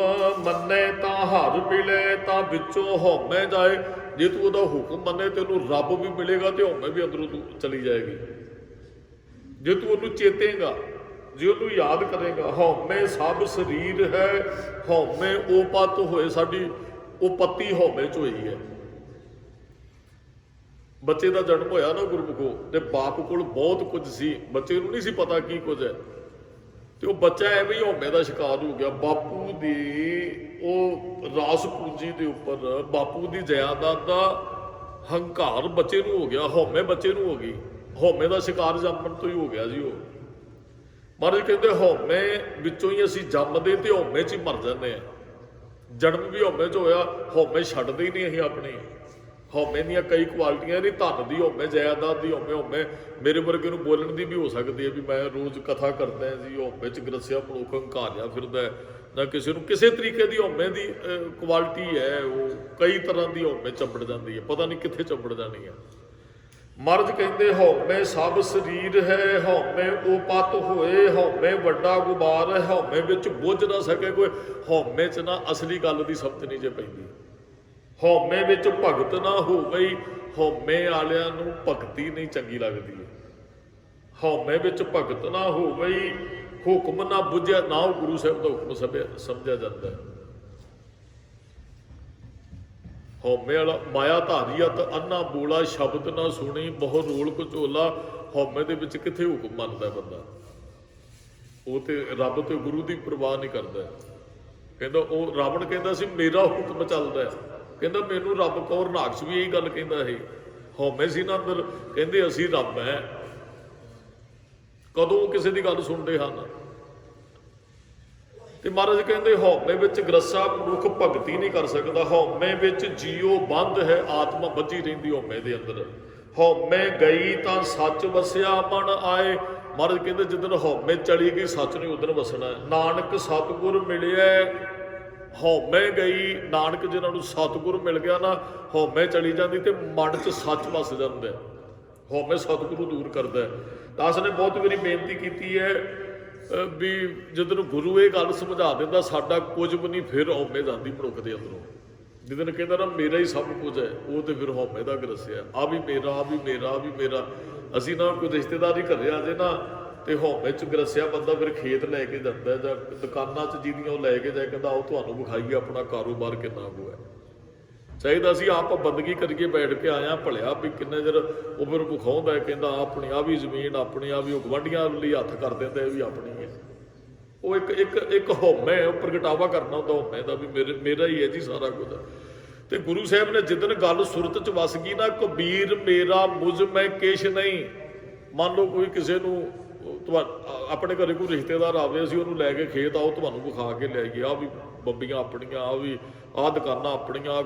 ਮੰਨੇ ਤਾਂ ਹਰ ਮਿਲੇ ਤਾਂ ਵਿੱਚੋਂ ਹਉਮੈ ਜਾਏ। ਜੇ ਤੂੰ ਉਹਦਾ ਹੁਕਮ ਮੰਨੇ ਤੈਨੂੰ ਰੱਬ ਵੀ ਮਿਲੇਗਾ ਤੇ ਹਉਮੈ ਵੀ ਅੰਦਰੋਂ ਤੂੰ ਚਲੀ ਜਾਏਗੀ। ਜੇ ਤੂੰ ਉਹਨੂੰ ਚੇਤੇਗਾ, ਜੇ ਉਹਨੂੰ ਯਾਦ ਕਰੇਗਾ। ਹਉਮੈ ਸਭ ਸਰੀਰ ਹੈ, ਹਉਮੈ ਉਹ ਪਤ ਹੋਏ। ਸਾਡੀ ਉਹ ਪੱਤੀ ਹਉਮੈ ਚ ਹੋਈ ਹੈ। ਬੱਚੇ ਦਾ ਜਨਮ ਹੋਇਆ ਨਾ ਗੁਰਮੁਖੋ, ਤੇ ਬਾਪ ਕੋਲ ਬਹੁਤ ਕੁਝ ਸੀ, ਬੱਚੇ ਨੂੰ ਨਹੀਂ ਸੀ ਪਤਾ ਕੀ ਕੁਝ ਹੈ, ਤੇ ਉਹ ਬੱਚਾ ਐਵੇਂ ਹੀ ਹਉਮੈ ਦਾ ਸ਼ਿਕਾਰ ਹੋ ਗਿਆ। ਬਾਪੂ ਦੀ ਉਹ ਰਾਸ ਪੂੰਜੀ ਦੇ ਉੱਪਰ ਬਾਪੂ ਦੀ ਜਾਇਦਾਦ ਦਾ ਹੰਕਾਰ ਬੱਚੇ ਨੂੰ ਹੋ ਗਿਆ, ਹਉਮੈ ਬੱਚੇ ਨੂੰ ਹੋ ਗਈ। ਹਉਮੈ ਦਾ ਸ਼ਿਕਾਰ ਜੰਮਣ ਤੋਂ ਹੀ ਹੋ ਗਿਆ ਜੀ ਉਹ। ਮਹਾਰਾਜ ਕਹਿੰਦੇ ਹਉਮੈ ਵਿੱਚੋਂ ਹੀ ਅਸੀਂ ਜੰਮਦੇ ਤੇ ਹਉਮੈ 'ਚ ਹੀ ਮਰ ਜਾਂਦੇ ਹਾਂ। ਜਨਮ ਵੀ ਹਉਮੈ 'ਚ ਹੋਇਆ, ਹਉਮੈ ਛੱਡਦੇ ਹੀ ਨਹੀਂ ਅਸੀਂ ਆਪਣੀ। ਹਉਮੈ ਦੀਆਂ ਕਈ ਕੁਆਲਿਟੀਆਂ ਨੇ, ਧਨ ਦੀ ਹਉਮੈ, ਜਾਇਦਾਦ ਦੀ ਹਉਮੈ। ਹਉਮੈ ਮੇਰੇ ਵਰਗੇ ਨੂੰ ਬੋਲਣ ਦੀ ਵੀ ਹੋ ਸਕਦੀ ਹੈ ਵੀ ਮੈਂ ਰੋਜ਼ ਕਥਾ ਕਰਦਾ ਜੀ, ਹਉਮੈ 'ਚ ਗ੍ਰਸਿਆ ਮਨੁੱਖ ਹੰਕਾਰਿਆ ਫਿਰਦਾ ਨਾ। ਕਿਸੇ ਨੂੰ ਕਿਸੇ ਤਰੀਕੇ ਦੀ ਹਉਮੈ ਦੀ ਕੁਆਲਿਟੀ ਹੈ, ਉਹ ਕਈ ਤਰ੍ਹਾਂ ਦੀ ਹਉਮੈ ਚੰਬੜ ਜਾਂਦੀ ਹੈ, ਪਤਾ ਨਹੀਂ ਕਿੱਥੇ ਚੰਬੜ ਜਾਣੀ ਹੈ। ਮਹਾਰਾਜ ਕਹਿੰਦੇ ਹਉਮੈ ਸਭ ਸਰੀਰ ਹੈ, ਹਉਮੈ ਉਹ ਪਤ ਹੋਏ। ਹਉਮੈ ਵੱਡਾ ਗੁਬਾਰ ਹੈ, ਹਉਮੈ ਵਿੱਚ ਬੁੱਝ ਨਾ ਸਕੇ ਕੋਈ। ਹਉਮੈ 'ਚ ਨਾ ਅਸਲੀ ਗੱਲ ਦੀ ਸਮਝ ਨਹੀਂ ਜੇ ਪੈਂਦੀ। ਹਉਮੈ ਵਿੱਚ ਭਗਤ ਨਾ ਹੋ ਗਈ। ਹਉਮੈ ਵਾਲਿਆਂ ਨੂੰ ਭਗਤੀ ਨਹੀਂ ਚੰਗੀ ਲੱਗਦੀ ਹੈ। ਹਉਮੈ ਵਿੱਚ ਭਗਤ ਨਾ ਹੋ ਗਈ, ਹੁਕਮ ਨਾ ਬੁੱਝਿਆ। ਨਾ ਉਹ ਗੁਰੂ ਸਾਹਿਬ ਦਾ ਹੁਕਮ ਸਮਝਿਆ ਜਾਂਦਾ ਹੈ। ਹਉਮੈ ਵਾਲਾ ਮਾਇਆ ਧਾਰੀਅਤ ਅੰਨਾ ਬੋਲਾ, ਸ਼ਬਦ ਨਾ ਸੁਣੀ ਬਹੁ ਰੋਲ ਘਚੋਲਾ। ਹਉਮੈ ਦੇ ਵਿੱਚ ਕਿੱਥੇ ਹੁਕਮ ਮੰਨਦਾ ਬੰਦਾ? ਉਹ ਤੇ ਰੱਬ ਤੇ ਗੁਰੂ ਦੀ ਪਰਵਾਹ ਨਹੀਂ ਕਰਦਾ। ਕਹਿੰਦਾ ਉਹ ਰਾਵਣ ਕਹਿੰਦਾ ਸੀ ਮੇਰਾ ਹੁਕਮ ਚੱਲਦਾ ਹੈ, ਕਹਿੰਦਾ ਮੈਨੂੰ ਰੱਬ ਕੌਰ। ਰਾਖਸ਼ ਵੀ ਇਹੀ ਗੱਲ ਕਹਿੰਦਾ ਹੈ। ਹਉਮੈ ਸੀ ਨਾ ਅੰਦਰ, ਕਹਿੰਦੇ ਅਸੀਂ ਰੱਬ ਹੈ। ਕਦੋਂ ਕਿਸੇ ਦੀ ਗੱਲ ਸੁਣਦੇ ਹਨ? ਤੇ ਮਹਾਰਾਜ ਕਹਿੰਦੇ ਹਉਮੈ ਵਿੱਚ ਗ੍ਰਸਾ ਮਨੁੱਖ ਭਗਤੀ ਨਹੀਂ ਕਰ ਸਕਦਾ। ਹਉਮੈ ਵਿੱਚ ਜੀਉ ਬੰਦ ਹੈ, ਆਤਮਾ ਬੱਝੀ ਰਹਿੰਦੀ ਹਉਮੈ ਦੇ ਅੰਦਰ। ਹਉਮੈ ਗਈ ਤਾਂ ਸੱਚ ਵਸਿਆ ਮਨ ਆਏ। ਮਹਾਰਾਜ ਕਹਿੰਦੇ ਜਿੱਦਣ ਹਉਮੈ ਚਲੀ ਗਈ ਸੱਚ ਨੇ ਉਦਣ ਵਸਣਾ। ਨਾਨਕ ਸਤਿਗੁਰ ਮਿਲਿਆ, ਹਉਮੈ ਗਈ। ਨਾਨਕ ਜਿਹਨਾਂ ਨੂੰ ਸਤਿਗੁਰ ਮਿਲ ਗਿਆ ਨਾ, ਹਉਮੈ ਚਲੀ ਜਾਂਦੀ ਤੇ ਮਨ 'ਚ ਸੱਚ ਵਸ ਜਾਂਦਾ। ਹਉਮੈ ਸਤਿਗੁਰੂ ਦੂਰ ਕਰਦਾ। ਦਾਸ ਨੇ ਬਹੁਤ ਵਾਰੀ ਬੇਨਤੀ ਕੀਤੀ ਹੈ ਵੀ ਜਦੋਂ ਗੁਰੂ ਇਹ ਗੱਲ ਸਮਝਾ ਦਿੰਦਾ ਸਾਡਾ ਕੁਝ ਵੀ ਨਹੀਂ, ਫਿਰ ਹਉਮੈ ਜਾਂਦੀ ਮਨੁੱਖ ਦੇ ਅੰਦਰੋਂ। ਜਦੋਂ ਕਹਿੰਦਾ ਨਾ ਮੇਰਾ ਹੀ ਸਭ ਕੁਝ ਹੈ, ਉਹ ਤੇ ਫਿਰ ਹਉਮੈ ਦਾ ਗ੍ਰਸਿਆ। ਆ ਵੀ ਮੇਰਾ, ਆ ਵੀ ਮੇਰਾ, ਆ ਵੀ ਮੇਰਾ। ਅਸੀਂ ਨਾ ਕੋਈ ਰਿਸ਼ਤੇਦਾਰ ਹੀ ਘਰੇ ਆ ਜੇ ਨਾ ਤੇ ਹਉਮੈ 'ਚ ਗ੍ਰਸਿਆ ਬੰਦਾ ਫਿਰ ਖੇਤ ਲੈ ਕੇ ਜਾਂਦਾ ਜਾਂ ਦੁਕਾਨਾਂ 'ਚ ਜਿਹਦੀਆਂ ਉਹ ਲੈ ਕੇ ਜਾਏ, ਕਹਿੰਦਾ ਆਓ ਤੁਹਾਨੂੰ ਵਿਖਾਈਏ ਆਪਣਾ ਕਾਰੋਬਾਰ ਕਿੰਨਾ ਕੁ ਹੈ। ਚਾਹੀਦਾ ਅਸੀਂ ਆਪ ਬੰਦਗੀ ਕਰਕੇ ਬੈਠ ਕੇ ਆਇਆ ਭਲਿਆ ਵੀ ਕਿੰਨੇ ਚਿਰ ਉਹ ਫਿਰ ਵਿਖਾਉਂਦਾ, ਕਹਿੰਦਾ ਆਪਣੀ ਆ ਵੀ ਜ਼ਮੀਨ ਆਪਣੀ, ਆ ਵੀ ਉਹ ਗੁਆਂਢੀਆਂ ਲਈ ਹੱਥ ਕਰ ਦਿੰਦਾ ਇਹ ਵੀ ਆਪਣੀ ਹੈ। ਉਹ ਇੱਕ ਹਉਮੈ ਉਹ ਪ੍ਰਗਟਾਵਾ ਕਰਨਾ ਹੁੰਦਾ ਹਉਮੈ ਦਾ ਵੀ ਮੇਰਾ ਹੀ ਹੈ ਜੀ ਸਾਰਾ ਕੁਝ। ਤੇ ਗੁਰੂ ਸਾਹਿਬ ਨੇ ਜਿੱਦਣ ਗੱਲ ਸੁਰਤ 'ਚ ਵਸ ਗਈ ਨਾ, ਕਬੀਰ ਮੇਰਾ ਮੁਝ ਮੈਂ ਕਿਛ ਨਹੀਂ। ਮੰਨ ਲਓ ਕੋਈ ਕਿਸੇ ਨੂੰ ਆਪਣੇ ਘਰੇ ਕੋਈ ਰਿਸ਼ਤੇਦਾਰ ਆਵੇ, ਅਸੀਂ ਉਹਨੂੰ ਲੈ ਕੇ ਖੇਤ ਆਓ ਤੁਹਾਨੂੰ ਵਿਖਾ ਕੇ ਲੈ ਗਏ, ਆ ਵੀ ਬੱਬੀਆਂ ਆਪਣੀਆਂ, ਆ ਵੀ ਆਹ ਦੁਕਾਨਾਂ ਆਪਣੀਆਂ।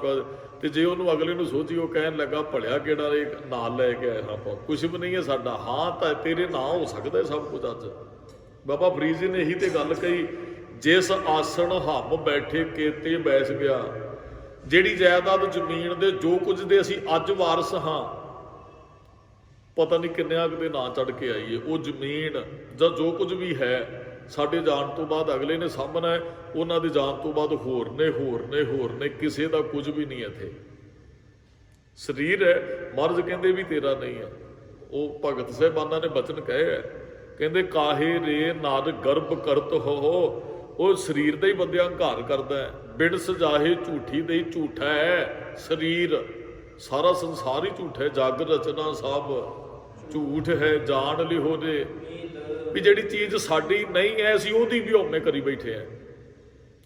ਤੇ ਜੇ ਉਹਨੂੰ ਅਗਲੇ ਨੂੰ ਸੋਚੀ ਉਹ ਕਹਿਣ ਲੱਗਾ ਭਲਿਆ ਕਿਹੜਾ ਇਹ ਨਾਲ ਲੈ ਕੇ ਆਇਆ, ਆਪਾਂ ਕੁਛ ਵੀ ਨਹੀਂ ਹੈ ਸਾਡਾ। ਹਾਂ ਤਾਂ ਤੇਰੇ ਨਾਂ ਹੋ ਸਕਦਾ ਸਭ ਕੁਝ। ਅੱਜ ਬਾਬਾ ਫਰੀਦ ਜੀ ਨੇ ਇਹੀ ਤੇ ਗੱਲ ਕਹੀ, ਜਿਸ ਆਸਣ ਹਮ ਬੈਠੇ ਕੇਤੇ ਬੈਸ ਗਿਆ। ਜਿਹੜੀ ਜਾਇਦਾਦ ਜ਼ਮੀਨ ਦੇ ਜੋ ਕੁਝ ਦੇ ਅਸੀਂ ਅੱਜ ਵਾਰਸ ਹਾਂ, ਪਤਾ ਨਹੀਂ ਕਿੰਨਿਆਂ ਕੁ ਦੇ ਨਾਂ ਚੜ੍ਹ ਕੇ ਆਈਏ। ਉਹ ਜ਼ਮੀਨ ਜਾਂ ਜੋ ਕੁਝ ਵੀ ਹੈ ਸਾਡੇ ਜਾਣ ਤੋਂ ਬਾਅਦ ਅਗਲੇ ਨੇ ਸਾਂਭਣਾ ਹੈ, ਉਹਨਾਂ ਦੇ ਜਾਣ ਤੋਂ ਬਾਅਦ ਹੋਰ ਨੇ। ਕਿਸੇ ਦਾ ਕੁਝ ਵੀ ਨਹੀਂ ਇੱਥੇ। ਸਰੀਰ ਹੈ, ਮਰਜ਼ ਕਹਿੰਦੇ ਵੀ ਤੇਰਾ ਨਹੀਂ ਹੈ। ਉਹ ਭਗਤ ਸਾਹਿਬਾਨਾਂ ਨੇ ਬਚਨ ਕਹੇ ਹੈ, ਕਹਿੰਦੇ ਕਾਹੇ ਰੇ ਨਰ ਗਰਭ ਕਰਤ ਹੋ। ਉਹ ਸਰੀਰ ਦਾ ਹੀ ਬੰਦਿਆਂ ਹੰਕਾਰ ਕਰਦਾ ਹੈ। ਬਿਨ ਸਜਾਹੇ ਝੂਠੀ ਦੇ ਝੂਠਾ ਹੈ ਸਰੀਰ, ਸਾਰਾ ਸੰਸਾਰ ਹੀ ਝੂਠ ਹੈ। ਜਗ ਰਚਨਾ ਸਭ ਝੂਠ ਹੈ, ਜਾਣ ਲਿਓ ਦੇ। ਵੀ ਜਿਹੜੀ ਚੀਜ਼ ਸਾਡੀ ਨਹੀਂ ਹੈ ਅਸੀਂ ਉਹਦੀ ਵੀ ਹਉਮੈ ਕਰੀ ਬੈਠੇ ਆ।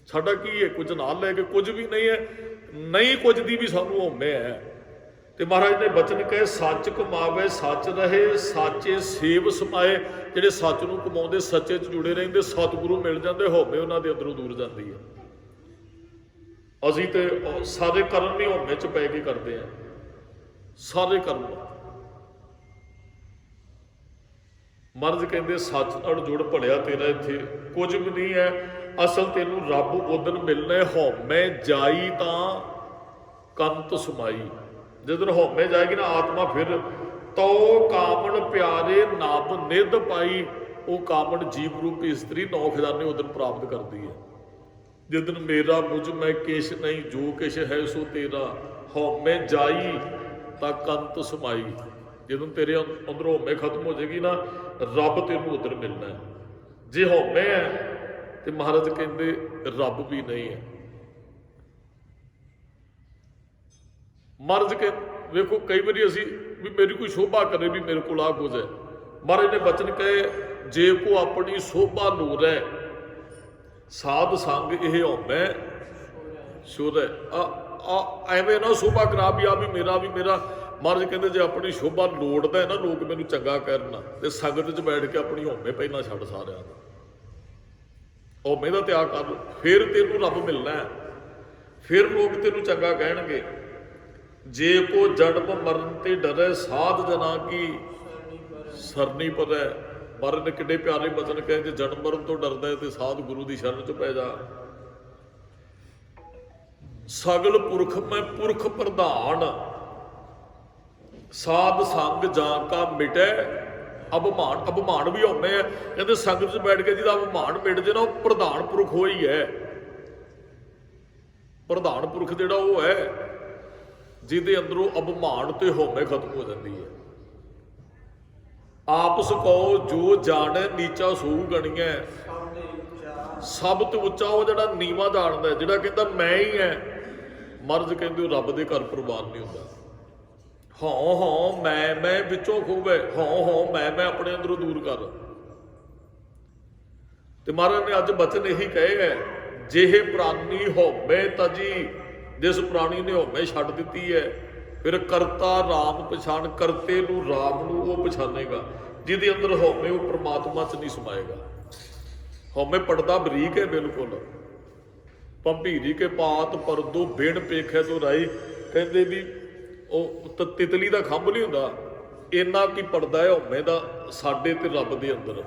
ਸਾਡਾ ਕੀ ਹੈ? ਕੁਝ ਨਾਲ ਲੈ ਕੇ ਕੁਝ ਵੀ ਨਹੀਂ ਹੈ, ਨਹੀਂ ਕੁਝ ਦੀ ਵੀ ਸਾਨੂੰ ਹਉਮੈ ਹੈ। ਤੇ ਮਹਾਰਾਜ ਨੇ ਬਚਨ ਕਹੇ ਸੱਚ ਕਮਾਵੇ ਸੱਚ ਰਹੇ, ਸਾਚੇ ਸੇਵ ਸਮਾਏ। ਜਿਹੜੇ ਸੱਚ ਨੂੰ ਕਮਾਉਂਦੇ, ਸੱਚੇ 'ਚ ਜੁੜੇ ਰਹਿੰਦੇ, ਸਤਿਗੁਰੂ ਮਿਲ ਜਾਂਦੇ, ਹਉਮੈ ਉਹਨਾਂ ਦੇ ਅੰਦਰੋਂ ਦੂਰ ਜਾਂਦੀ ਹੈ। ਅਸੀਂ ਤੇ ਸਾਰੇ ਕਰਮ ਹੀ ਹਉਮੈ 'ਚ ਪੈ ਕੇ ਕਰਦੇ ਹਾਂ, ਸਾਰੇ ਕਰਮ। ਮਰਜ਼ ਕਹਿੰਦੇ ਸੱਚ ਨਾਲ ਜੁੜ ਭਲਿਆ ਤੇਰਾ ਇੱਥੇ ਕੁਝ ਵੀ ਨਹੀਂ ਹੈ। ਅਸਲ ਤੈਨੂੰ ਰੱਬ ਉਦਣ ਮਿਲਣਾ। ਹਉਮੈ ਜਾਈ ਤਾਂ ਕੰਤ ਸਮਾਈ। ਜਦੋਂ ਹਉਮੈ ਜਾਏਗੀ ਨਾ ਆਤਮਾ, ਫਿਰ ਤੋ ਕਾਮਣ ਪਿਆਰੇ ਨਭ ਨਿਧ ਪਾਈ, ਉਹ ਕਾਮਣ ਜੀਵ ਰੂਪੀ ਇਸਤਰੀ 9 ਖਜ਼ਾਨੇ ਉਦਨ ਪ੍ਰਾਪਤ ਕਰਦੀ ਹੈ। ਜਿਦਨ ਮੇਰਾ ਮੁਝ ਮੈਂ ਕਿਛ ਨਹੀਂ, ਜੋ ਕਿਛ ਹੈ ਸੋ ਤੇਰਾ, ਹਉਮੈ ਜਾਈ ਤਾਂ ਕੰਤ ਸਮਾਈ। ਜਦੋਂ ਤੇਰੇ ਅੰਦਰੋਂ ਹਉਮੈ ਖਤਮ ਹੋ ਜਾਏਗੀ ਨਾ, ਰੱਬ ਤੈਨੂੰ ਉਧਰ ਮਿਲਣਾ ਹੈ। ਜੇ ਹਉਮੈ ਹੈ ਤੇ ਮਹਾਰਾਜ ਕਹਿੰਦੇ ਰੱਬ ਵੀ ਨਹੀਂ ਹੈ। ਮਹਾਰਾਜ ਕੇ ਵੇਖੋ, ਕਈ ਵਾਰੀ ਅਸੀਂ ਵੀ ਮੇਰੀ ਕੋਈ ਸ਼ੋਭਾ ਕਰੇ ਵੀ ਮੇਰੇ ਕੋਲ ਆ ਕੁਝ ਹੈ। ਮਹਾਰਾਜ ਨੇ ਬਚਨ ਕਹੇ, ਜੇ ਕੋ ਆਪਣੀ ਸ਼ੋਭਾ ਨੂਰ ਹੈ, ਸਾਧ ਸੰਗ ਇਹ ਹਉਮੈ ਸ਼ੁਰ ਹੈ। ਐਵੇਂ ਨਾ ਸ਼ੋਭਾ ਕਰਾ ਵੀ ਆ ਵੀ ਮੇਰਾ ਵੀ ਮੇਰਾ। ਮਹਾਰਾਜ ਕਹਿੰਦੇ ਜੇ ਆਪਣੀ ਸ਼ੋਭਾ ਲੋੜਦਾ ਹੈ ਨਾ ਲੋਕ ਮੈਨੂੰ ਚੰਗਾ ਕਰਨ, ਤੇ ਸੰਗਤ 'ਚ ਬੈਠ ਕੇ ਆਪਣੀ ਹਉਮੈ ਪਹਿਲਾਂ ਛੱਡ ਸਾਰਿਆਂ ਦਾ, ਹਉਮੈ ਦਾ ਤਿਆਗ ਕਰ, ਫਿਰ ਤੈਨੂੰ ਰੱਬ ਮਿਲਣਾ ਹੈ, ਫਿਰ ਲੋਕ ਤੈਨੂੰ ਚੰਗਾ ਕਹਿਣਗੇ। ਜੇ ਕੋ ਜਨਮ ਮਰਨ ਤੇ ਡਰੇ, ਸਾਧ ਜਨਾ ਕੀ ਸਰਨੀ ਪਰੈ। ਮਹਾਰਾਜ ਨੇ ਕਿੱਡੇ ਪਿਆਰੇ ਬਚਨ ਕਹੇ, ਜੇ ਜਨਮ ਮਰਨ ਤੋਂ ਡਰਦਾ ਹੈ ਤੇ ਸਾਧ ਗੁਰੂ ਦੀ ਸ਼ਰਨ 'ਚ ਪੈ ਜਾ। ਸਗਲ ਪੁਰਖ ਮੈਂ ਪੁਰਖ ਪ੍ਰਧਾਨ, ਸਾਧ ਸੰਗ ਜਾਂ ਕਾ ਮਿਟੈ ਅਭਿਮਾਨ। ਅਭਿਮਾਨ ਵੀ ਹਉਮੈ ਹੈ। ਕਹਿੰਦੇ ਸੰਗਤ 'ਚ ਬੈਠ ਕੇ ਜਿਹਦਾ ਅਭਿਮਾਨ ਮਿਟ ਜੇ ਨਾ, ਉਹ ਪ੍ਰਧਾਨ ਪੁਰਖ ਹੋਈ ਹੈ। ਪ੍ਰਧਾਨ ਪੁਰਖ ਜਿਹੜਾ ਉਹ ਹੈ ਜਿਹਦੇ ਅੰਦਰੋਂ ਅਭਿਮਾਨ ਤੇ ਹਉਮੈ ਖਤਮ ਹੋ ਜਾਂਦੀ ਹੈ। ਆਪਸ ਕੋ ਜੋ ਜਾਣੈ ਨੀਚਾ ਸੋ ਗਣੀਐ, ਸਭ ਤੋਂ ਉੱਚਾ ਉਹ ਜਿਹੜਾ ਨੀਵਾਂ ਜਾਣਦਾ, ਜਿਹੜਾ ਕਹਿੰਦਾ ਮੈਂ ਹੀ ਹੈ। ਮਰਜ਼ ਕਹਿੰਦੇ ਰੱਬ ਦੇ ਘਰ ਪ੍ਰਵਾਨ ਨਹੀਂ ਹੁੰਦਾ। ਹਉ ਹਉ ਮੈਂ ਵਿੱਚੋਂ ਖੂਬੈ, ਹਉ ਹਉ ਮੈਂ ਆਪਣੇ ਅੰਦਰੋਂ ਦੂਰ ਕਰ। ਤੇ ਮਹਾਰਾਜ ਨੇ ਅੱਜ ਬਚਨ ਇਹੀ ਕਹੇ ਹੈ, ਜਿਹੇ ਪ੍ਰਾਨੀ ਹਉਮੈ ਤਜੀ। ਜਿਸ ਪ੍ਰਾਣੀ ਨੇ ਹਉਮੈ ਛੱਡ ਦਿੱਤੀ ਹੈ, ਫਿਰ ਕਰਤਾ ਰਾਮ ਪਛਾਣ, ਕਰਤੇ ਨੂੰ ਰਾਮ ਨੂੰ ਉਹ ਪਛਾਣੇਗਾ। ਜਿਹਦੇ ਅੰਦਰ ਹਉਮੈ ਉਹ ਪ੍ਰਮਾਤਮਾ 'ਚ ਨਹੀਂ ਸਮਾਏਗਾ। ਹਉਮੈ ਪੜਦਾ ਬਰੀਕ ਹੈ ਬਿਲਕੁਲ। ਭੰਭੀਰੀ ਕੇ ਪਾਤ ਪਰਦੋ ਬਿਨ ਪੇਖੇ ਤੋਂ ਰਾਈ। ਕਹਿੰਦੇ ਵੀ ਉਹ ਤਿਤਲੀ ਦਾ ਖੰਭ ਨਹੀਂ ਹੁੰਦਾ, ਇੰਨਾ ਕੀ ਪੜਦਾ ਹੈ ਹਉਮੈ ਦਾ ਸਾਡੇ ਤੇ ਰੱਬ ਦੇ ਅੰਦਰ।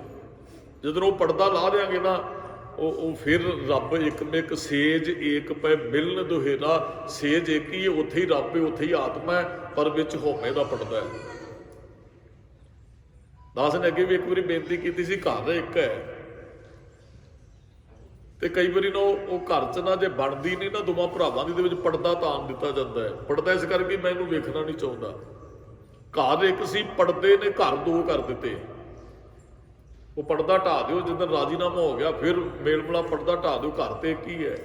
ਜਦੋਂ ਉਹ ਪੜਦਾ ਲਾ ਦਿਆਂਗੇ ਨਾ, ਉਹ ਫਿਰ ਰੱਬ ਇੱਕ ਸੇਜ ਏਕ ਪੈ ਮਿਲਨ ਦੁਹੇਰਾ। ਸੇਜ ਇੱਕ ਹੀ, ਉੱਥੇ ਹੀ ਰੱਬ ਹੈ, ਉੱਥੇ ਹੀ ਆਤਮਾ ਹੈ, ਪਰ ਵਿੱਚ ਹਉਮੈ ਦਾ ਪੜਦਾ ਹੈ। ਦਾਸ ਨੇ ਅੱਗੇ ਵੀ ਇੱਕ ਵਾਰੀ ਬੇਨਤੀ ਕੀਤੀ ਸੀ, ਘਰ ਇੱਕ ਹੈ ਤੇ ਕਈ ਵਾਰੀ ਨਾ ਉਹ ਘਰ 'ਚ ਨਾ ਜੇ ਬਣਦੀ ਨਹੀਂ ਨਾ ਦੋਵਾਂ ਭਰਾਵਾਂ ਦੀ, ਦੇ ਵਿੱਚ ਪੜਦਾ ਤਾਣ ਦਿੱਤਾ ਜਾਂਦਾ ਹੈ। ਪੜਦਾ ਇਸ ਕਰਕੇ ਮੈਂ ਇਹਨੂੰ ਵੇਖਣਾ ਨਹੀਂ ਚਾਹੁੰਦਾ। ਘਰ ਇੱਕ ਸੀ, ਪੜਦੇ ਨੇ ਘਰ ਦੋ ਕਰ ਦਿੱਤੇ। ਉਹ ਪੜਦਾ ਢਾ ਦਿਓ, ਜਿੱਦਣ ਰਾਜੀਨਾਮਾ ਹੋ ਗਿਆ ਫਿਰ ਮੇਲ ਮਿਲਾ, ਪੜਦਾ ਢਾ ਦਿਓ, ਘਰ ਤੇ ਕੀ ਹੈ।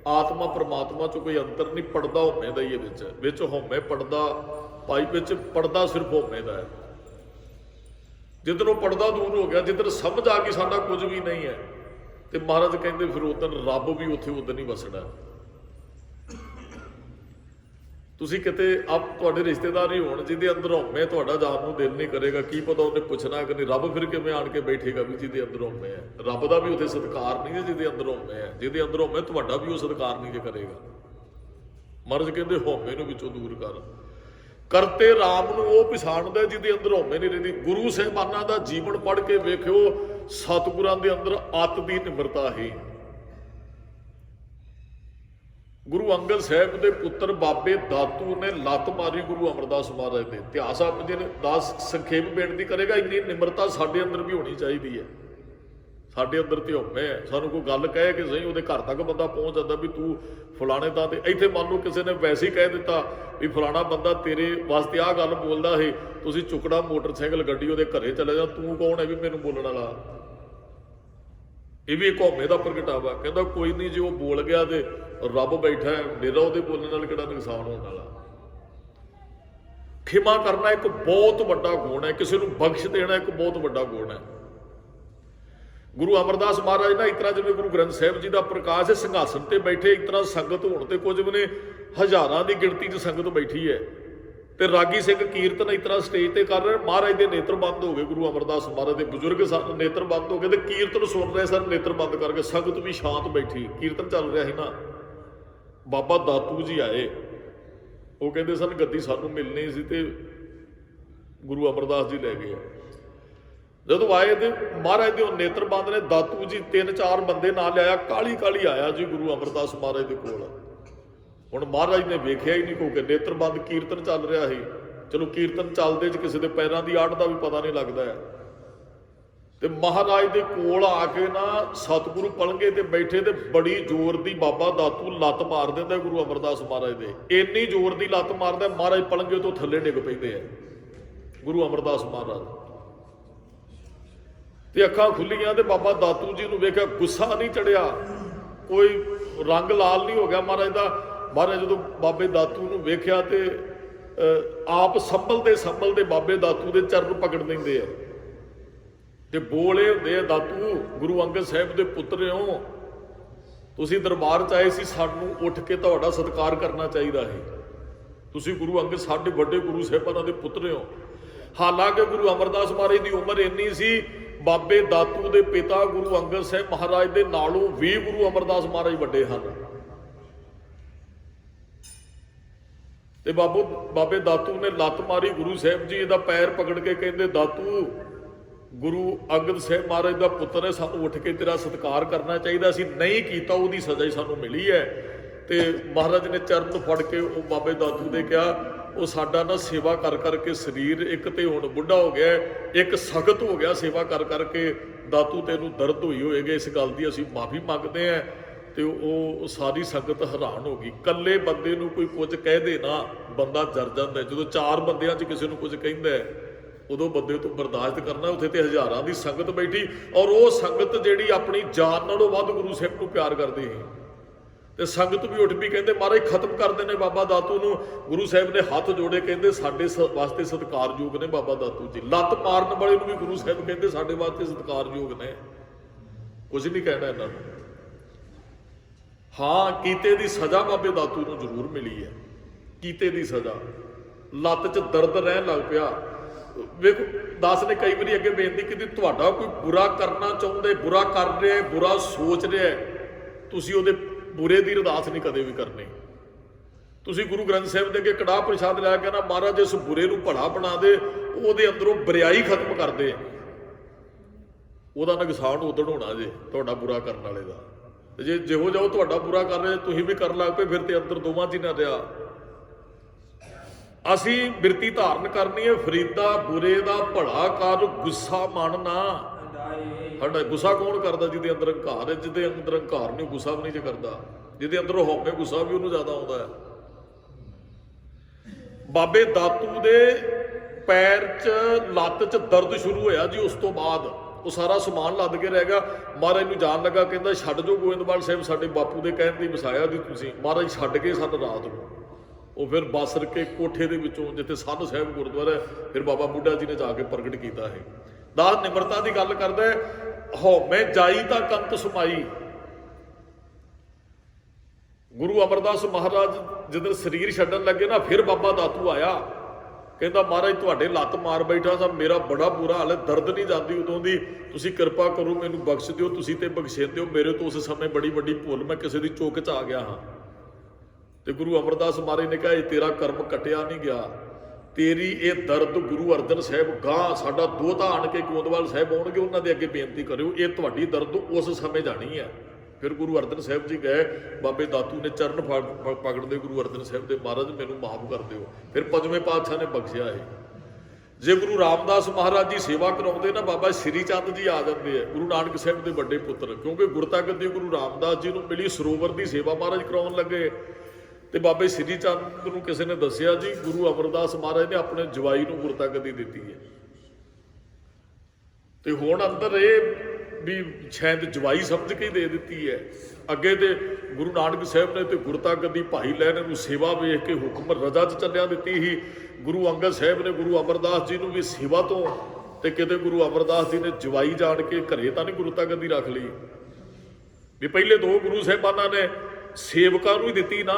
ਆਤਮਾ ਪਰਮਾਤਮਾ 'ਚ ਕੋਈ ਅੰਤਰ ਨਹੀਂ, ਪੜਦਾ ਹਉਮੈ ਦਾ ਹੀ ਹੈ। ਵਿੱਚ ਹਉਮੈ ਪੜਦਾ ਪਾਈ, ਵਿੱਚ ਪੜਦਾ ਸਿਰਫ ਹਉਮੈ ਦਾ ਹੈ। ਜਿੱਦਣ ਉਹ ਪੜਦਾ ਦੂਰ ਹੋ ਗਿਆ, ਜਿੱਦਣ ਸਮਝ ਆ ਗਈ ਸਾਡਾ ਕੁਝ ਵੀ ਨਹੀਂ ਹੈ, ਤੇ ਮਹਾਰਾਜ ਕਹਿੰਦੇ ਫਿਰ ਉਦਣ ਰੱਬ ਵੀ ਉੱਥੇ ਉਦਣ ਹੀ ਵਸਣਾ। ਤੁਸੀਂ ਕਿਤੇ ਆਪ ਤੁਹਾਡੇ ਰਿਸ਼ਤੇਦਾਰ ਹੀ ਹੋਣ ਜਿਹਦੇ ਅੰਦਰ ਹਉਮੈ, ਤੁਹਾਡਾ ਜਾਣ ਨੂੰ ਦਿਲ ਨਹੀਂ ਕਰੇਗਾ। ਕੀ ਪਤਾ ਉਹਨੇ ਪੁੱਛਣਾ ਕਿ ਨਹੀਂ, ਰੱਬ ਫਿਰ ਕਿਵੇਂ ਆਣ ਕੇ ਬੈਠੇਗਾ ਵੀ ਜਿਹਦੇ ਅੰਦਰ ਹਉਮੈ ਹੈ। ਰੱਬ ਦਾ ਵੀ ਉੱਥੇ ਸਤਿਕਾਰ ਨਹੀਂ ਹੈ ਜਿਹਦੇ ਅੰਦਰ ਹਉਮੈ ਹੈ। ਜਿਹਦੇ ਅੰਦਰ ਹਉਮੈ ਤੁਹਾਡਾ ਵੀ ਉਹ ਸਤਿਕਾਰ ਨਹੀਂ ਜੇ ਕਰੇਗਾ। ਮਹਾਰਾਜ ਕਹਿੰਦੇ ਹਉਮੈ ਨੂੰ ਵਿੱਚੋਂ ਦੂਰ ਕਰ। ਕਰਤੇ ਰਾਮ ਨੂੰ ਉਹ ਪਛਾਣਦਾ ਜਿਹਦੇ ਅੰਦਰ ਹਉਮੈ ਨਹੀਂ ਰਹਿੰਦੀ। ਗੁਰੂ ਸਾਹਿਬਾਨਾਂ ਦਾ ਜੀਵਨ ਪੜ੍ਹ ਕੇ ਵੇਖਿਓ, ਸਤਿਗੁਰਾਂ ਦੇ ਅੰਦਰ ਅੱਤ ਦੀ ਨਿਮਰਤਾ ਹੈ। ਗੁਰੂ ਅੰਗਦ ਸਾਹਿਬ ਦੇ ਪੁੱਤਰ ਬਾਬੇ ਦਾਤੂ ਨੇ ਲੱਤ ਮਾਰੀ ਗੁਰੂ ਅਮਰਦਾਸ ਮਹਾਰਾਜ ਦੇ। ਇਤਿਹਾਸ ਆਪ ਜੀ ਨੇ ਦਾਸ ਸੰਖੇਪ ਬੇਨਤੀ ਕਰੇਗਾ, ਇੰਨੀ ਨਿਮਰਤਾ ਸਾਡੇ ਅੰਦਰ ਵੀ ਹੋਣੀ ਚਾਹੀਦੀ ਹੈ। ਸਾਡੇ ਅੰਦਰ ਤੇ ਹਉਮੈ ਹੈ। ਸਾਨੂੰ ਕੋਈ ਗੱਲ ਕਹੇ ਕਿ ਸਹੀ, ਉਹਦੇ ਘਰ ਤੱਕ ਬੰਦਾ ਪਹੁੰਚ ਜਾਂਦਾ ਵੀ ਤੂੰ ਫਲਾਣੇ ਦਾ। ਤੇ ਇੱਥੇ ਮੰਨ ਲਓ ਕਿਸੇ ਨੇ ਵੈਸੇ ਹੀ ਕਹਿ ਦਿੱਤਾ ਵੀ ਫਲਾਣਾ ਬੰਦਾ ਤੇਰੇ ਵਾਸਤੇ ਆਹ ਗੱਲ ਬੋਲਦਾ ਹੈ, ਤੁਸੀਂ ਚੁੱਕੜਾ ਮੋਟਰਸਾਈਕਲ ਗੱਡੀ ਉਹਦੇ ਘਰੇ ਚਲੇ ਜਾ, ਤੂੰ ਕੌਣ ਹੈ ਵੀ ਮੈਨੂੰ ਬੋਲਣ ਵਾਲਾ। ਇਹ ਵੀ ਇੱਕ ਹਉਮੈ ਦਾ ਪ੍ਰਗਟਾਵਾ। ਕਹਿੰਦਾ ਕੋਈ ਨਹੀਂ, ਜੇ ਉਹ ਬੋਲ ਗਿਆ ਤੇ ਰੱਬ ਬੈਠਾ ਹੈ, ਮੇਰਾ ਉਹਦੇ ਬੋਲਣ ਨਾਲ ਕਿਹੜਾ ਨੁਕਸਾਨ ਹੋਣ ਵਾਲਾ। ਖਿਮਾ ਕਰਨਾ ਇੱਕ ਬਹੁਤ ਵੱਡਾ ਗੁਣ ਹੈ। ਕਿਸੇ ਨੂੰ ਬਖਸ਼ ਦੇਣਾ ਇੱਕ ਬਹੁਤ ਵੱਡਾ ਗੁਣ ਹੈ। ਗੁਰੂ ਅਮਰਦਾਸ ਮਹਾਰਾਜ ਨਾ ਇਸ ਤਰ੍ਹਾਂ, ਜਿਵੇਂ ਗੁਰੂ ਗ੍ਰੰਥ ਸਾਹਿਬ ਜੀ ਦਾ ਪ੍ਰਕਾਸ਼ ਹੈ, ਸਿੰਘਾਸਨ ਤੇ ਬੈਠੇ, ਇਸ ਤਰ੍ਹਾਂ ਸੰਗਤ ਹੋਣ ਤੇ ਕੁਝ ਵੀ ਨੇ ਹਜ਼ਾਰਾਂ ਦੀ ਗਿਣਤੀ 'ਚ ਸੰਗਤ ਬੈਠੀ ਹੈ, ਤੇ ਰਾਗੀ ਸਿੰਘ ਕੀਰਤਨ ਇਸ ਤਰ੍ਹਾਂ ਸਟੇਜ ਤੇ ਕਰ ਰਹੇ। ਮਹਾਰਾਜ ਦੇ ਨੇਤਰ ਬੰਦ ਹੋ ਗਏ, ਗੁਰੂ ਅਮਰਦਾਸ ਮਹਾਰਾਜ ਦੇ ਬਜ਼ੁਰਗ ਸਨ, ਨੇਤਰ ਬੰਦ ਹੋ ਗਏ ਤੇ ਕੀਰਤਨ ਸੁਣ ਰਹੇ ਸਨ, ਨੇਤਰ ਬੰਦ ਕਰਕੇ। ਸੰਗਤ ਵੀ ਸ਼ਾਂਤ ਬੈਠੀ, ਕੀਰਤਨ ਚੱਲ ਰਿਹਾ ਸੀ ਨਾ। ਬਾਬਾ ਦਾਤੂ ਜੀ ਆਏ, ਉਹ ਕਹਿੰਦੇ ਸਨ ਗੱਦੀ ਸਾਨੂੰ ਮਿਲਣੀ ਸੀ ਤੇ ਗੁਰੂ ਅਮਰਦਾਸ ਜੀ ਲੈ ਗਏ। ਜਦੋਂ ਆਏ ਤੇ ਮਹਾਰਾਜ ਦੇ ਉਹ ਨੇਤਰ ਬੰਦ ਨੇ। ਦਾਤੂ ਜੀ 3-4 ਬੰਦੇ ਨਾਲ ਆਇਆ, ਕਾਲੀ ਕਾਲੀ ਆਇਆ ਜੀ ਗੁਰੂ ਅਮਰਦਾਸ ਮਹਾਰਾਜ ਦੇ ਕੋਲ। ਹੁਣ ਮਹਾਰਾਜ ਨੇ ਵੇਖਿਆ ਹੀ ਨਹੀਂ, ਕਿਉਂਕਿ ਨੇਤਰਬੰਦ ਕੀਰਤਨ ਚੱਲ ਰਿਹਾ ਸੀ। ਚਲੋ ਕੀਰਤਨ ਚੱਲਦੇ 'ਚ ਕਿਸੇ ਦੇ ਪੈਰਾਂ ਦੀ ਆੜ ਦਾ ਵੀ ਪਤਾ ਨਹੀਂ ਲੱਗਦਾ ਹੈ। ਤੇ ਮਹਾਰਾਜ ਦੇ ਕੋਲ ਆ ਕੇ ਨਾ ਸਤਿਗੁਰੂ ਪਲੰਘੇ ਤੇ ਬੈਠੇ ਤੇ ਬੜੀ ਜ਼ੋਰ ਦੀ ਬਾਬਾ ਦਾਤੂ ਲੱਤ ਮਾਰ ਦਿੰਦਾ ਗੁਰੂ ਅਮਰਦਾਸ ਮਹਾਰਾਜ ਦੇ। ਇੰਨੀ ਜ਼ੋਰ ਦੀ ਲੱਤ ਮਾਰਦਾ ਮਹਾਰਾਜ ਪਲੰਘੇ ਤੋਂ ਥੱਲੇ ਡਿੱਗ ਪੈਂਦੇ ਆ ਗੁਰੂ ਅਮਰਦਾਸ ਮਹਾਰਾਜ। ਤੇ ਅੱਖਾਂ ਖੁੱਲੀਆਂ ਤੇ ਬਾਬਾ ਦਾਤੂ ਜੀ ਨੂੰ ਵੇਖਿਆ, ਗੁੱਸਾ ਨਹੀਂ ਚੜਿਆ, ਕੋਈ ਰੰਗ ਲਾਲ ਨਹੀਂ ਹੋ ਗਿਆ ਮਹਾਰਾਜ ਦਾ। ਮਹਾਰਾਜ ਜਦੋਂ ਬਾਬੇ ਦਾਤੂ ਨੂੰ ਵੇਖਿਆ ਤੇ ਆਪ ਸੰਭਲਦੇ ਬਾਬੇ ਦਾਤੂ ਦੇ ਚਰਨ ਪਕੜ ਲੈਂਦੇ ਆ ਤੇ ਬੋਲੇ ਹੁੰਦੇ ਆ, ਦਾਤੂ ਗੁਰੂ ਅੰਗਦ ਸਾਹਿਬ ਦੇ ਪੁੱਤਰ ਹੋ, ਤੁਸੀਂ ਦਰਬਾਰ 'ਚ ਆਏ ਸੀ, ਸਾਨੂੰ ਉੱਠ ਕੇ ਤੁਹਾਡਾ ਸਤਿਕਾਰ ਕਰਨਾ ਚਾਹੀਦਾ ਹੈ। ਤੁਸੀਂ ਗੁਰੂ ਅੰਗਦ ਸਾਡੇ ਵੱਡੇ ਗੁਰੂ ਸਾਹਿਬਾਨਾਂ ਦੇ ਪੁੱਤਰ ਹੋ। ਹਾਲਾਂਕਿ ਗੁਰੂ ਅਮਰਦਾਸ ਮਹਾਰਾਜ ਦੀ ਉਮਰ ਇੰਨੀ ਸੀ, ਬਾਬੇ ਦਾਤੂ ਦੇ ਪਿਤਾ ਗੁਰੂ ਅੰਗਦ ਸਾਹਿਬ ਮਹਾਰਾਜ ਦੇ ਨਾਲੋਂ ਵੀ ਗੁਰੂ ਅਮਰਦਾਸ ਮਹਾਰਾਜ ਵੱਡੇ ਹਨ। ਤੇ ਬਾਬੇ ਦਾਤੂ ਨੇ ਲੱਤ ਮਾਰੀ, ਗੁਰੂ ਸਾਹਿਬ ਜੀ ਇਹਦਾ ਪੈਰ ਪਕੜ ਕੇ ਕਹਿੰਦੇ, ਦਾਤੂ ਗੁਰੂ ਅੰਗਦ ਸਾਹਿਬ ਮਹਾਰਾਜ ਦਾ ਪੁੱਤਰ ਹੈ, ਸਾਨੂੰ ਉੱਠ ਕੇ ਤੇਰਾ ਸਤਿਕਾਰ ਕਰਨਾ ਚਾਹੀਦਾ ਸੀ, ਨਹੀਂ ਕੀਤਾ ਉਹਦੀ ਸਜ਼ਾ ਹੀ ਸਾਨੂੰ ਮਿਲੀ ਹੈ। ਤੇ ਮਹਾਰਾਜ ਨੇ ਚਰਨ ਫੜ ਕੇ ਉਹ ਬਾਬੇ ਦਾਤੂ ਦੇ ਕਿਹਾ, ਉਹ ਸਾਡਾ ਨਾ ਸੇਵਾ ਕਰ ਕਰਕੇ ਸਰੀਰ ਇੱਕ ਤੇ ਹੁਣ ਬੁੱਢਾ ਹੋ ਗਿਆ, ਇੱਕ ਸਖਤ ਹੋ ਗਿਆ ਸੇਵਾ ਕਰ ਕਰਕੇ, ਦਾਤੂ ਤੈਨੂੰ ਦਰਦ ਹੋਈ ਹੋਏਗੀ, ਇਸ ਗੱਲ ਦੀ ਅਸੀਂ ਮਾਫੀ ਮੰਗਦੇ ਹਾਂ। ਤੇ ਉਹ ਸਾਰੀ ਸੰਗਤ ਹੈਰਾਨ ਹੋ ਗਈ। ਇਕੱਲੇ ਬੰਦੇ ਨੂੰ ਕੋਈ ਕੁਝ ਕਹਿ ਦੇ ਨਾ, ਬੰਦਾ ਜਰ ਜਾਂਦਾ। ਜਦੋਂ ਚਾਰ ਬੰਦਿਆਂ 'ਚ ਕਿਸੇ ਨੂੰ ਕੁਝ ਕਹਿੰਦਾ ਉਦੋਂ ਬੰਦੇ ਤੋਂ ਬਰਦਾਸ਼ਤ ਕਰਨਾ। ਉੱਥੇ ਤੇ ਹਜ਼ਾਰਾਂ ਦੀ ਸੰਗਤ ਬੈਠੀ, ਔਰ ਉਹ ਸੰਗਤ ਜਿਹੜੀ ਆਪਣੀ ਜਾਨ ਨਾਲੋਂ ਵੱਧ ਗੁਰੂ ਸਾਹਿਬ ਨੂੰ ਪਿਆਰ ਕਰਦੀ ਸੀ। ਤੇ ਸੰਗਤ ਵੀ ਉੱਠ ਵੀ ਕਹਿੰਦੇ, ਮਹਾਰਾਜ ਖਤਮ ਕਰਦੇ ਨੇ ਬਾਬਾ ਦਾਤੂ ਨੂੰ। ਗੁਰੂ ਸਾਹਿਬ ਨੇ ਹੱਥ ਜੋੜੇ, ਕਹਿੰਦੇ ਸਾਡੇ ਵਾਸਤੇ ਸਤਿਕਾਰਯੋਗ ਨੇ ਬਾਬਾ ਦਾਤੂ ਜੀ। ਲੱਤ ਮਾਰਨ ਵਾਲੇ ਨੂੰ ਵੀ ਗੁਰੂ ਸਾਹਿਬ ਕਹਿੰਦੇ ਸਾਡੇ ਵਾਸਤੇ ਸਤਿਕਾਰਯੋਗ ਨੇ, ਕੁਝ ਨਹੀਂ ਕਹਿਣਾ ਇਹਨਾਂ ਨੂੰ। ਹਾਂ, ਕੀਤੇ ਦੀ ਸਜ਼ਾ ਬਾਬੇ ਦਾਤੂ ਨੂੰ ਜ਼ਰੂਰ ਮਿਲੀ ਹੈ। ਕੀਤੇ ਦੀ ਸਜ਼ਾ, ਲੱਤ 'ਚ ਦਰਦ ਰਹਿਣ ਲੱਗ ਪਿਆ। ਵੇਖੋ, ਦਾਸ ਨੇ ਕਈ ਵਾਰੀ ਅੱਗੇ ਬੇਨਤੀ ਕੀਤੀ, ਤੁਹਾਡਾ ਕੋਈ ਬੁਰਾ ਕਰਨਾ ਚਾਹੁੰਦੇ, ਬੁਰਾ ਕਰ ਰਿਹਾ, ਬੁਰਾ ਸੋਚ ਰਿਹਾ, ਤੁਸੀਂ ਉਹਦੇ ਬੁਰੇ ਦੀ ਅਰਦਾਸ ਨਹੀਂ ਕਦੇ ਵੀ ਕਰਨੀ। ਤੁਸੀਂ ਗੁਰੂ ਗ੍ਰੰਥ ਸਾਹਿਬ ਦੇ ਅੱਗੇ ਕੜਾਹ ਪ੍ਰਸ਼ਾਦ ਲੈ ਕੇ ਨਾ, ਮਹਾਰਾਜ ਇਸ ਬੁਰੇ ਨੂੰ ਭਲਾ ਬਣਾ ਦੇ, ਉਹਦੇ ਅੰਦਰੋਂ ਬਰਿਆਈ ਖਤਮ ਕਰ ਦੇ, ਉਹਦਾ ਨੁਕਸਾਨ ਉਦੋਂ ਹੋਣਾ ਜੇ ਤੁਹਾਡਾ ਬੁਰਾ ਕਰਨ ਵਾਲੇ ਦਾ। ਤੇ ਜੇ ਜਿਹੋ ਜਿਹਾ ਤੁਹਾਡਾ ਬੁਰਾ ਕਰ ਰਿਹਾ ਤੁਸੀਂ ਵੀ ਕਰਨ ਲੱਗ ਪਏ, ਫਿਰ ਤੇ ਅੰਦਰ ਦੋਵਾਂ 'ਚ ਹੀ ਨਾ ਰਿਹਾ। ਅਸੀਂ ਬਿਰਤੀ ਧਾਰਨ ਕਰਨੀ ਹੈ, ਫਰੀਦਾ ਬੁਰੇ ਦਾ ਭਲਾ ਕਰ, ਗੁੱਸਾ ਮਨ ਨਾ। ਸਾਡਾ ਗੁੱਸਾ ਕੌਣ ਕਰਦਾ? ਜਿਹਦੇ ਅੰਦਰ ਹੰਕਾਰ ਹੈ। ਜਿਹਦੇ ਅੰਦਰ ਹੰਕਾਰ ਨਹੀਂ, ਗੁੱਸਾ ਵੀ ਨਹੀਂ ਜੇ ਕਰਦਾ। ਜਿਹਦੇ ਅੰਦਰ ਹਉਮੈ, ਗੁੱਸਾ ਵੀ ਉਹਨੂੰ ਜ਼ਿਆਦਾ ਆਉਂਦਾ ਹੈ। ਬਾਬੇ ਦਾਤੂ ਦੇ ਪੈਰ 'ਚ, ਲੱਤ 'ਚ ਦਰਦ ਸ਼ੁਰੂ ਹੋਇਆ ਜੀ। ਉਸ ਤੋਂ ਬਾਅਦ ਉਹ ਸਾਰਾ ਸਮਾਨ ਲੱਦ ਕੇ ਰਹਿ ਗਿਆ। ਮਹਾਰਾਜ ਨੂੰ ਜਾਣ ਲੱਗਾ, ਕਹਿੰਦਾ ਛੱਡ ਜੋ ਗੋਇੰਦਵਾਲ ਸਾਹਿਬ, ਸਾਡੇ ਬਾਪੂ ਦੇ ਕਹਿਣ ਦੀ ਵਸਾਇਆ ਦੀ ਤੁਸੀਂ। ਮਹਾਰਾਜ ਛੱਡ ਕੇ ਸਾਨੂੰ ਰਾਤ ਨੂੰ ਉਹ ਫਿਰ ਬਾਸਰ ਕੇ ਕੋਠੇ ਦੇ ਵਿੱਚੋਂ, ਜਿੱਥੇ ਸੰਨ ਸਾਹਿਬ ਗੁਰਦੁਆਰਾ ਹੈ, ਫਿਰ ਬਾਬਾ ਬੁੱਢਾ ਜੀ ਨੇ ਜਾ ਕੇ ਪ੍ਰਗਟ ਕੀਤਾ ਹੈ। ਦਾਸ ਨਿਮਰਤਾ ਦੀ ਗੱਲ ਕਰਦਾ ਹੈ, ਹਉਮੈ ਜਾਈ ਤਾਂ ਕੰਤ ਸਮਾਈ। ਗੁਰੂ ਅਮਰਦਾਸ ਮਹਾਰਾਜ ਜਦੋਂ ਸਰੀਰ ਛੱਡਣ ਲੱਗੇ ਨਾ, ਫਿਰ ਬਾਬਾ ਦਾਤੂ ਆਇਆ, ਕਹਿੰਦਾ ਮਹਾਰਾਜ ਤੁਹਾਡੇ ਲੱਤ ਮਾਰ ਬੈਠਾ ਸਾਂ, ਮੇਰਾ ਬੜਾ ਬੁਰਾ ਹਾਲ ਹੈ, ਦਰਦ ਨਹੀਂ ਜਾਂਦੀ ਉਦੋਂ ਦੀ, ਤੁਸੀਂ ਕਿਰਪਾ ਕਰੋ ਮੈਨੂੰ ਬਖਸ਼ ਦਿਓ, ਤੁਸੀਂ ਤੇ ਬਖਸ਼ਿੰਦੇ ਹੋ। ਮੇਰੇ ਤੋਂ ਉਸ ਸਮੇਂ ਬੜੀ ਵੱਡੀ ਭੁੱਲ, ਮੈਂ ਕਿਸੇ ਦੀ ਚੁੱਕ 'ਚ ਆ ਗਿਆ ਹਾਂ। ਤੇ ਗੁਰੂ ਅਮਰਦਾਸ ਮਹਾਰਾਜ ਨੇ ਕਿਹਾ, ਇਹ ਤੇਰਾ ਕਰਮ ਕੱਟਿਆ ਨਹੀਂ ਗਿਆ, ਤੇਰੀ ਇਹ ਦਰਦ ਗੁਰੂ ਅਰਜਨ ਸਾਹਿਬ ਗਾਂ ਸਾਡਾ ਦੋਹਤਾ ਆਣ ਕੇ ਗੋਇੰਦਵਾਲ ਸਾਹਿਬ ਆਉਣਗੇ, ਉਹਨਾਂ ਦੇ ਅੱਗੇ ਬੇਨਤੀ ਕਰਿਓ, ਇਹ ਤੁਹਾਡੀ ਦਰਦ ਉਸ ਸਮੇਂ ਜਾਣੀ ਹੈ। ਫਿਰ ਗੁਰੂ ਅਰਜਨ ਸਾਹਿਬ ਜੀ ਗਏ, ਬਾਬੇ ਦਾਤੂ ਨੇ ਚਰਨ ਪਕੜਦੇ ਗੁਰੂ ਅਰਜਨ ਸਾਹਿਬ ਦੇ, ਮਹਾਰਾਜ ਮੈਨੂੰ ਮਾਫ ਕਰ ਦਿਓ। ਫਿਰ ਪੰਜਵੇਂ ਪਾਤਸ਼ਾਹ ਨੇ ਬਖਸ਼ਿਆ ਹੈ। ਜੇ ਗੁਰੂ ਰਾਮਦਾਸ ਮਹਾਰਾਜ ਜੀ ਸੇਵਾ ਕਰਾਉਂਦੇ ਨਾ, ਬਾਬਾ ਸ਼੍ਰੀ ਚੰਦ ਜੀ ਆ ਜਾਂਦੇ ਆ, ਗੁਰੂ ਨਾਨਕ ਸਾਹਿਬ ਦੇ ਵੱਡੇ ਪੁੱਤਰ, ਕਿਉਂਕਿ ਗੁਰਤਾ ਗੱਦੀ ਗੁਰੂ ਰਾਮਦਾਸ ਜੀ ਨੂੰ ਮਿਲੀ, ਸਰੋਵਰ ਦੀ ਸੇਵਾ ਮਹਾਰਾਜ ਕਰਾਉਣ ਲੱਗੇ। ਤੇ ਬਾਬੇ ਸ਼੍ਰੀ ਚੰਦ ਨੂੰ ਕਿਸੇ ਨੇ ਦੱਸਿਆ ਜੀ, ਗੁਰੂ ਅਮਰਦਾਸ ਮਹਾਰਾਜ ਨੇ ਆਪਣੇ ਜਵਾਈ ਨੂੰ ਗੁਰਤਾ ਗੱਦੀ ਦਿੱਤੀ ਹੈ। ਤੇ ਹੁਣ ਅੰਦਰ ਇਹ ਵੀ ਸ਼ਾਇਦ ਜਵਾਈ ਸਮਝ ਕੇ ਦੇ ਦਿੱਤੀ ਹੈ। ਅੱਗੇ ਤੇ ਗੁਰੂ ਨਾਨਕ ਸਾਹਿਬ ਨੇ ਤੇ ਗੁਰਤਾ ਗੱਦੀ ਭਾਈ ਲਹਿਣੇ ਨੂੰ ਸੇਵਾ ਵੇਖ ਕੇ ਹੁਕਮ ਰਜ਼ਾ 'ਚ ਚੱਲਿਆ ਦਿੱਤੀ ਸੀ। ਗੁਰੂ ਅੰਗਦ ਸਾਹਿਬ ਨੇ ਗੁਰੂ ਅਮਰਦਾਸ ਜੀ ਨੂੰ ਵੀ ਸੇਵਾ ਤੋਂ, ਤੇ ਕਿਤੇ ਗੁਰੂ ਅਮਰਦਾਸ ਜੀ ਨੇ ਜਵਾਈ ਜਾਣ ਕੇ ਘਰੇ ਤਾਂ ਨਹੀਂ ਗੁਰਤਾ ਗੱਦੀ ਰੱਖ ਲਈ ਵੀ ਪਹਿਲੇ ਦੋ ਗੁਰੂ ਸਾਹਿਬਾਨਾਂ ਨੇ ਸੇਵਕਾਂ ਨੂੰ ਹੀ ਦਿੱਤੀ ਨਾ,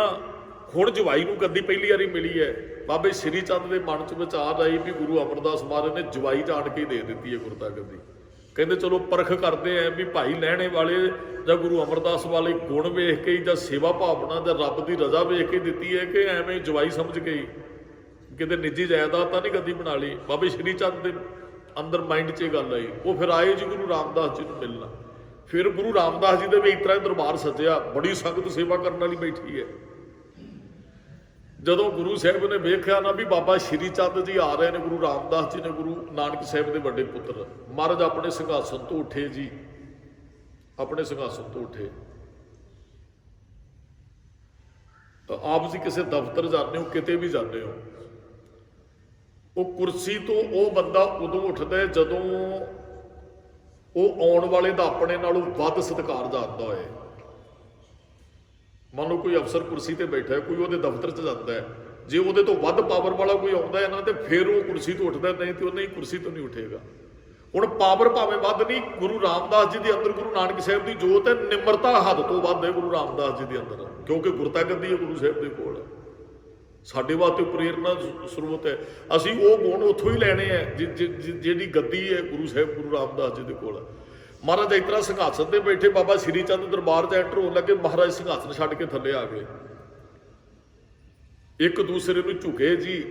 ਹੁਣ ਜਵਾਈ ਨੂੰ ਗੱਦੀ ਪਹਿਲੀ ਵਾਰੀ ਮਿਲੀ ਹੈ। ਬਾਬੇ ਸ਼੍ਰੀ ਚੰਦ ਦੇ ਮਨ 'ਚ ਵਿਚਾਰ ਆਈ ਵੀ ਗੁਰੂ ਅਮਰਦਾਸ ਮਹਾਰਾਜ ਨੇ ਜਵਾਈ ਜਾਣ ਕੇ ਦੇ ਦਿੱਤੀ ਹੈ ਗੁਰਤਾ ਗੱਦੀ। ਕਹਿੰਦੇ ਚਲੋ ਪਰਖ ਕਰਦੇ ਆ ਵੀ ਭਾਈ ਲੈਣੇ ਵਾਲੇ ਜਾਂ ਗੁਰੂ ਅਮਰਦਾਸ ਵਾਲੇ ਗੁਣ ਵੇਖ ਕੇ ਜਾਂ ਸੇਵਾ ਭਾਵਨਾ ਜਾਂ ਰੱਬ ਦੀ ਰਜ਼ਾ ਵੇਖ ਕੇ ਦਿੱਤੀ ਹੈ ਕਿ ਐਵੇਂ ਜਵਾਈ ਸਮਝ ਕੇ ਹੀ ਕਿਤੇ ਨਿੱਜੀ ਜਾਇਦਾਦ ਤਾਂ ਨਹੀਂ ਗੱਦੀ ਬਣਾ ਲਈ। ਬਾਬੇ ਸ਼੍ਰੀ ਚੰਦ ਦੇ ਅੰਦਰ ਮਾਈਂਡ 'ਚ ਇਹ ਗੱਲ ਆਈ। ਉਹ ਫਿਰ ਆਏ ਜੀ ਗੁਰੂ ਰਾਮਦਾਸ ਜੀ ਨੂੰ ਮਿਲਣਾ। ਫਿਰ ਗੁਰੂ ਰਾਮਦਾਸ ਜੀ ਦੇ ਵੀ ਇਸ ਤਰ੍ਹਾਂ ਦਰਬਾਰ ਸੱਜਿਆ, ਬੜੀ ਸੰਗਤ ਸੇਵਾ ਕਰਨ ਵਾਲੀ ਬੈਠੀ ਹੈ। ਜਦੋਂ ਗੁਰੂ ਸਾਹਿਬ ਨੇ ਵੇਖਿਆ ਨਾ ਵੀ ਬਾਬਾ ਸ਼੍ਰੀ ਚੰਦ ਜੀ ਆ ਰਹੇ ਨੇ, ਗੁਰੂ ਰਾਮਦਾਸ ਜੀ ਨੇ, ਗੁਰੂ ਨਾਨਕ ਸਾਹਿਬ ਦੇ ਵੱਡੇ ਪੁੱਤਰ, ਮਹਾਰਾਜ ਆਪਣੇ ਸਿੰਘਾਸਨ ਤੋਂ ਉੱਠੇ ਜੀ, ਆਪਣੇ ਸਿੰਘਾਸਨ ਤੋਂ ਉੱਠੇ। ਤਾਂ ਆਪ ਜੀ ਕਿਸੇ ਦਫ਼ਤਰ ਜਾਂਦੇ ਹੋ, ਕਿਤੇ ਵੀ ਜਾਂਦੇ ਹੋ, ਉਹ ਕੁਰਸੀ ਤੋਂ ਉਹ ਬੰਦਾ ਉਦੋਂ ਉੱਠਦਾ ਹੈ ਜਦੋਂ ਉਹ ਆਉਣ ਵਾਲੇ ਦਾ ਆਪਣੇ ਨਾਲੋਂ ਵੱਧ ਸਤਿਕਾਰ ਜਾਣਦਾ ਹੋਏ। ਮੰਨ ਲਓ ਕੋਈ ਅਫਸਰ ਕੁਰਸੀ ਤੇ ਬੈਠਾ ਹੈ, ਕੋਈ ਉਹਦੇ ਦਫ਼ਤਰ 'ਚ ਜਾਂਦਾ ਹੈ, ਜੇ ਉਹਦੇ ਤੋਂ ਵੱਧ ਪਾਵਰ ਵਾਲਾ ਕੋਈ ਆਉਂਦਾ ਹੈ ਨਾ, ਤੇ ਫਿਰ ਉਹ ਕੁਰਸੀ ਤੋਂ ਉੱਠਦਾ, ਨਹੀਂ ਤੇ ਉਹ ਨਹੀਂ, ਕੁਰਸੀ ਤੋਂ ਨਹੀਂ ਉੱਠੇਗਾ। ਹੁਣ ਪਾਵਰ ਭਾਵੇਂ ਵੱਧ ਨਹੀਂ, ਗੁਰੂ ਰਾਮਦਾਸ ਜੀ ਦੇ ਅੰਦਰ, ਗੁਰੂ ਨਾਨਕ ਸਾਹਿਬ ਦੀ ਜੋਤ ਹੈ, ਨਿਮਰਤਾ ਹੱਦ ਤੋਂ ਵੱਧ ਹੈ ਗੁਰੂ ਰਾਮਦਾਸ ਜੀ ਦੇ ਅੰਦਰ, ਕਿਉਂਕਿ ਗੁਰਤਾ ਗੱਦੀ ਹੈ ਗੁਰੂ ਸਾਹਿਬ ਦੇ ਕੋਲ। ਸਾਡੇ ਵਾਸਤੇ ਪ੍ਰੇਰਨਾ ਸਰੋਤ ਹੈ, ਅਸੀਂ ਉਹ ਗੁਣ ਉੱਥੋਂ ਹੀ ਲੈਣੇ ਹੈ ਜਿਹੜੀ ਗੱਦੀ ਹੈ ਗੁਰੂ ਸਾਹਿਬ, ਗੁਰੂ ਰਾਮਦਾਸ ਜੀ ਦੇ ਕੋਲ। ਮਹਾਰਾਜ ਇਸ ਤਰ੍ਹਾਂ ਸਿੰਘਾਸਨ ਤੇ ਬੈਠੇ, ਬਾਬਾ ਸ਼੍ਰੀ ਚੰਦ ਦਰਬਾਰ 'ਚ ਐਂਟਰ ਹੋਣ ਲੱਗੇ, ਮਹਾਰਾਜ ਸਿੰਘਾਸਨ ਛੱਡ ਕੇ ਥੱਲੇ ਆ ਗਏ, ਇੱਕ ਦੂਸਰੇ ਨੂੰ ਝੁਕੇ ਜੀ।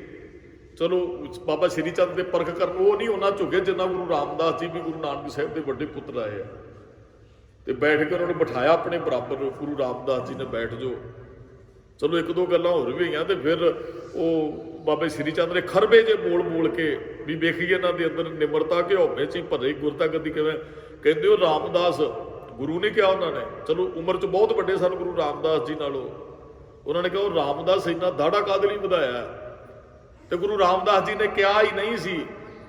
ਚਲੋ ਬਾਬਾ ਸ਼੍ਰੀ ਚੰਦ ਦੇ ਪਰਖ ਕਰਨ ਉਹ ਨਹੀਂ ਉਹਨਾਂ ਝੁਕੇ ਜਿੰਨਾ ਗੁਰੂ ਰਾਮਦਾਸ ਜੀ ਵੀ ਗੁਰੂ ਨਾਨਕ ਸਾਹਿਬ ਦੇ ਵੱਡੇ ਪੁੱਤਰ ਆਏ ਆ, ਤੇ ਬੈਠ ਕੇ ਉਹਨਾਂ ਨੂੰ ਬਿਠਾਇਆ ਆਪਣੇ ਬਰਾਬਰ, ਗੁਰੂ ਰਾਮਦਾਸ ਜੀ ਨੇ ਬੈਠ ਜਾਓ। ਚਲੋ ਇੱਕ ਦੋ ਗੱਲਾਂ ਹੋਰ ਵੀ ਹੋਈਆਂ, ਤੇ ਫਿਰ ਉਹ ਬਾਬੇ ਸ਼੍ਰੀ ਚੰਦ ਨੇ ਖਰਬੇ ਜੇ ਬੋਲ ਕੇ ਵੀ ਵੇਖੀਏ ਇਹਨਾਂ ਦੇ ਅੰਦਰ ਨਿਮਰਤਾ ਕਿ ਹਉਮੈ 'ਚ ਹੀ ਭਰੇ ਗੁਰਤਾ ਗੱਦੀ ਕਿਵੇਂ। ਕਹਿੰਦੇ ਉਹ ਰਾਮਦਾਸ, ਗੁਰੂ ਨੇ ਕਿਹਾ ਉਹਨਾਂ ਨੇ, ਚਲੋ ਉਮਰ 'ਚ ਬਹੁਤ ਵੱਡੇ ਸਨ ਗੁਰੂ ਰਾਮਦਾਸ ਜੀ ਨਾਲੋਂ, ਉਹਨਾਂ ਨੇ ਕਿਹਾ ਉਹ ਰਾਮਦਾਸ ਇੰਨਾ ਦਾੜਾ ਕਾਹਦੇ ਲਈ ਵਧਾਇਆ, ਤੇ ਗੁਰੂ ਰਾਮਦਾਸ ਜੀ ਨੇ ਕਿਹਾ ਹੀ ਨਹੀਂ ਸੀ।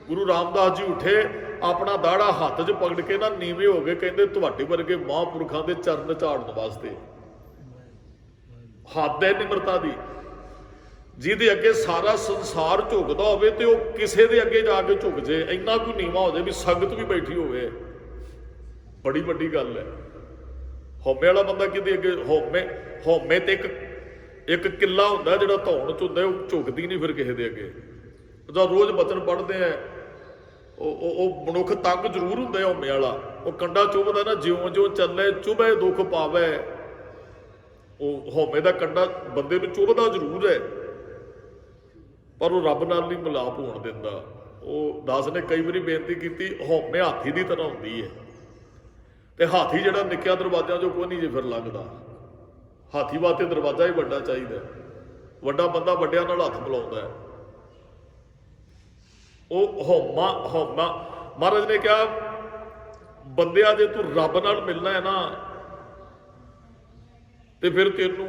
ਗੁਰੂ ਰਾਮਦਾਸ ਜੀ ਉੱਠੇ, ਆਪਣਾ ਦਾੜਾ ਹੱਥ 'ਚ ਪਕੜ ਕੇ ਨਾ ਨੀਵੇਂ ਹੋ ਗਏ, ਕਹਿੰਦੇ ਤੁਹਾਡੇ ਵਰਗੇ ਮਹਾਂਪੁਰਖਾਂ ਦੇ ਚਰਨ ਝਾੜਨ ਵਾਸਤੇ। ਹੱਦ ਹੈ ਨਿਮਰਤਾ ਦੀ, ਜਿਹਦੇ ਅੱਗੇ ਸਾਰਾ ਸੰਸਾਰ ਝੁਕਦਾ ਹੋਵੇ ਤੇ ਉਹ ਕਿਸੇ ਦੇ ਅੱਗੇ ਜਾ ਕੇ ਝੁਕ ਜੇ, ਇੰਨਾ ਕੋਈ ਨੀਵਾਂ ਹੋ ਜਾਏ ਵੀ ਸੰਗਤ ਵੀ ਬੈਠੀ ਹੋਵੇ, ਬੜੀ ਵੱਡੀ ਗੱਲ ਹੈ। ਹਉਮੈ ਵਾਲਾ ਬੰਦਾ ਕਿਤੇ ਅੱਗੇ, ਹਉਮੈ ਤੇ ਇੱਕ ਕਿੱਲਾ ਹੁੰਦਾ ਜਿਹੜਾ ਧੌਣ 'ਚ ਹੁੰਦਾ, ਉਹ ਝੁਕਦੀ ਨਹੀਂ ਫਿਰ ਕਿਸੇ ਦੇ ਅੱਗੇ। ਜਦੋਂ ਰੋਜ਼ ਬਚਨ ਪੜ੍ਹਦੇ ਆ, ਉਹ ਮਨੁੱਖ ਤੰਗ ਜ਼ਰੂਰ ਹੁੰਦਾ ਹੈ ਹਉਮੈ ਵਾਲਾ, ਉਹ ਕੰਡਾ ਚੁਭਦਾ ਨਾ, ਜਿਉਂ ਜਿਉਂ ਚੱਲੇ ਚੁਭੇ ਦੁੱਖ ਪਾਵੇ। ਉਹ ਹਉਮੈ ਦਾ ਕੰਡਾ ਬੰਦੇ ਨੂੰ ਚੁਭਦਾ ਜ਼ਰੂਰ ਹੈ, ਪਰ ਉਹ ਰੱਬ ਨਾਲ ਨਹੀਂ ਮਿਲਾਪ ਹੋਣ ਦਿੰਦਾ। ਉਹ ਦਾਸ ਨੇ ਕਈ ਵਾਰੀ ਬੇਨਤੀ ਕੀਤੀ, ਹਉਮੈ ਹਾਥੀ ਦੀ ਤਰ੍ਹਾਂ ਹੁੰਦੀ ਹੈ, ਤੇ ਹਾਥੀ ਜਿਹੜਾ ਨਿੱਕਿਆ ਦਰਵਾਜ਼ਿਆਂ 'ਚੋਂ ਕੋਈ ਨਹੀਂ ਜੇ ਫਿਰ ਲੰਘਦਾ। ਹਾਥੀ ਵਾਸਤੇ ਦਰਵਾਜ਼ਾ ਹੀ ਵੱਡਾ ਚਾਹੀਦਾ, ਵੱਡਾ ਬੰਦਾ ਵੱਡਿਆਂ ਨਾਲ ਹੱਥ ਮਿਲਾਉਂਦਾ ਹੈ। ਉਹ ਹਉਮਾ ਮਹਾਰਾਜ ਨੇ ਕਿਹਾ, ਬੰਦਿਆ ਜੇ ਤੂੰ ਰੱਬ ਨਾਲ ਮਿਲਣਾ ਹੈ ਨਾ, ਤੇ ਫਿਰ ਤੈਨੂੰ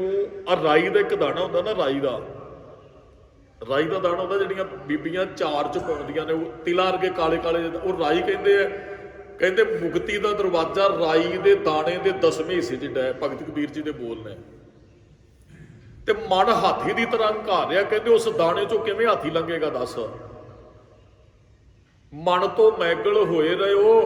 ਆ ਰਾਈ ਦਾ ਇੱਕ ਦਾਣਾ ਹੁੰਦਾ ਨਾ, ਰਾਈ ਦਾ ਦਾਣਾ ਹੁੰਦਾ, ਜਿਹੜੀਆਂ ਬੀਬੀਆਂ ਚਾਰ 'ਚ ਪਾਉਂਦੀਆਂ ਨੇ, ਉਹ ਤਿਲਾਂ ਵਰਗੇ ਕਾਲੇ ਕਾਲੇ, ਉਹ ਰਾਈ ਕਹਿੰਦੇ ਆ। ਕਹਿੰਦੇ ਮੁਕਤੀ ਦਾ ਦਰਵਾਜ਼ਾ ਰਾਈ ਦੇ ਦਾਣੇ ਦੇ 10ਵੇਂ ਹਿੱਸੇ ਜਿੱਡਾ ਹੈ, ਭਗਤ ਕਬੀਰ ਜੀ ਦੇ ਬੋਲ ਨੇ। ਤੇ ਮਨ ਹਾਥੀ ਦੀ ਤਰ੍ਹਾਂ ਘਾ ਰਿਹਾ, ਕਹਿੰਦੇ ਉਸ ਦਾਣੇ 'ਚੋਂ ਕਿਵੇਂ ਹਾਥੀ ਲੰਘੇਗਾ ਦੱਸ। ਮਨ ਤੋਂ ਮੈਗਲ ਹੋਏ ਰਹੇ ਹੋ,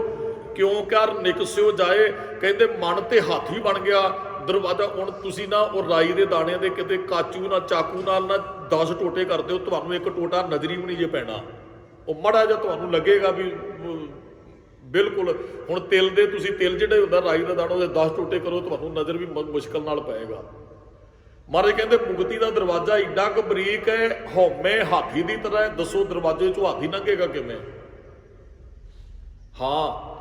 ਕਿਉਂ ਕਰ ਨਿਕਸਿਓ ਜਾਏ। ਕਹਿੰਦੇ ਮਨ ਤੇ ਹਾਥੀ ਬਣ ਗਿਆ ਦਰਵਾਜ਼ਾ। ਹੁਣ ਤੁਸੀਂ ਨਾ ਉਹ ਰਾਈ ਦੇ ਦਾਣਿਆਂ ਦੇ ਕਿਤੇ ਕਾਚੂ ਨਾ ਚਾਕੂ ਨਾਲ ਨਾ 10 ਟੋਟੇ ਕਰਦੇ ਹੋ, ਤੁਹਾਨੂੰ ਇੱਕ ਟੋਟਾ ਨਜ਼ਰੀ ਵੀ ਨਹੀਂ ਜੇ ਪੈਣਾ। ਉਹ ਮਾੜਾ ਜਿਹਾ ਤੁਹਾਨੂੰ ਲੱਗੇਗਾ ਵੀ ਬਿਲਕੁਲ। ਹੁਣ ਤਿਲ ਦੇ, ਤੁਸੀਂ ਤਿਲ ਜਿਹੜੇ ਹੁੰਦਾ ਰਾਈ ਦਾ ਦਾਣਾ, ਉਹਦੇ 10 ਟੋਟੇ ਕਰੋ, ਤੁਹਾਨੂੰ ਨਜ਼ਰ ਵੀ ਮੁਸ਼ਕਲ ਨਾਲ ਪਏਗਾ। ਮਹਾਰਾਜ ਕਹਿੰਦੇ ਮੁਕਤੀ ਦਾ ਦਰਵਾਜ਼ਾ ਏਡਾ ਕੁ ਬਰੀਕ ਹੈ, ਹਉਮੈ ਹਾਥੀ ਦੀ ਤਰ੍ਹਾਂ ਹੈ। ਦੱਸੋ ਦਰਵਾਜ਼ੇ 'ਚੋਂ ਹਾਥੀ ਲੰਘੇਗਾ ਕਿਵੇਂ? ਹਾਂ,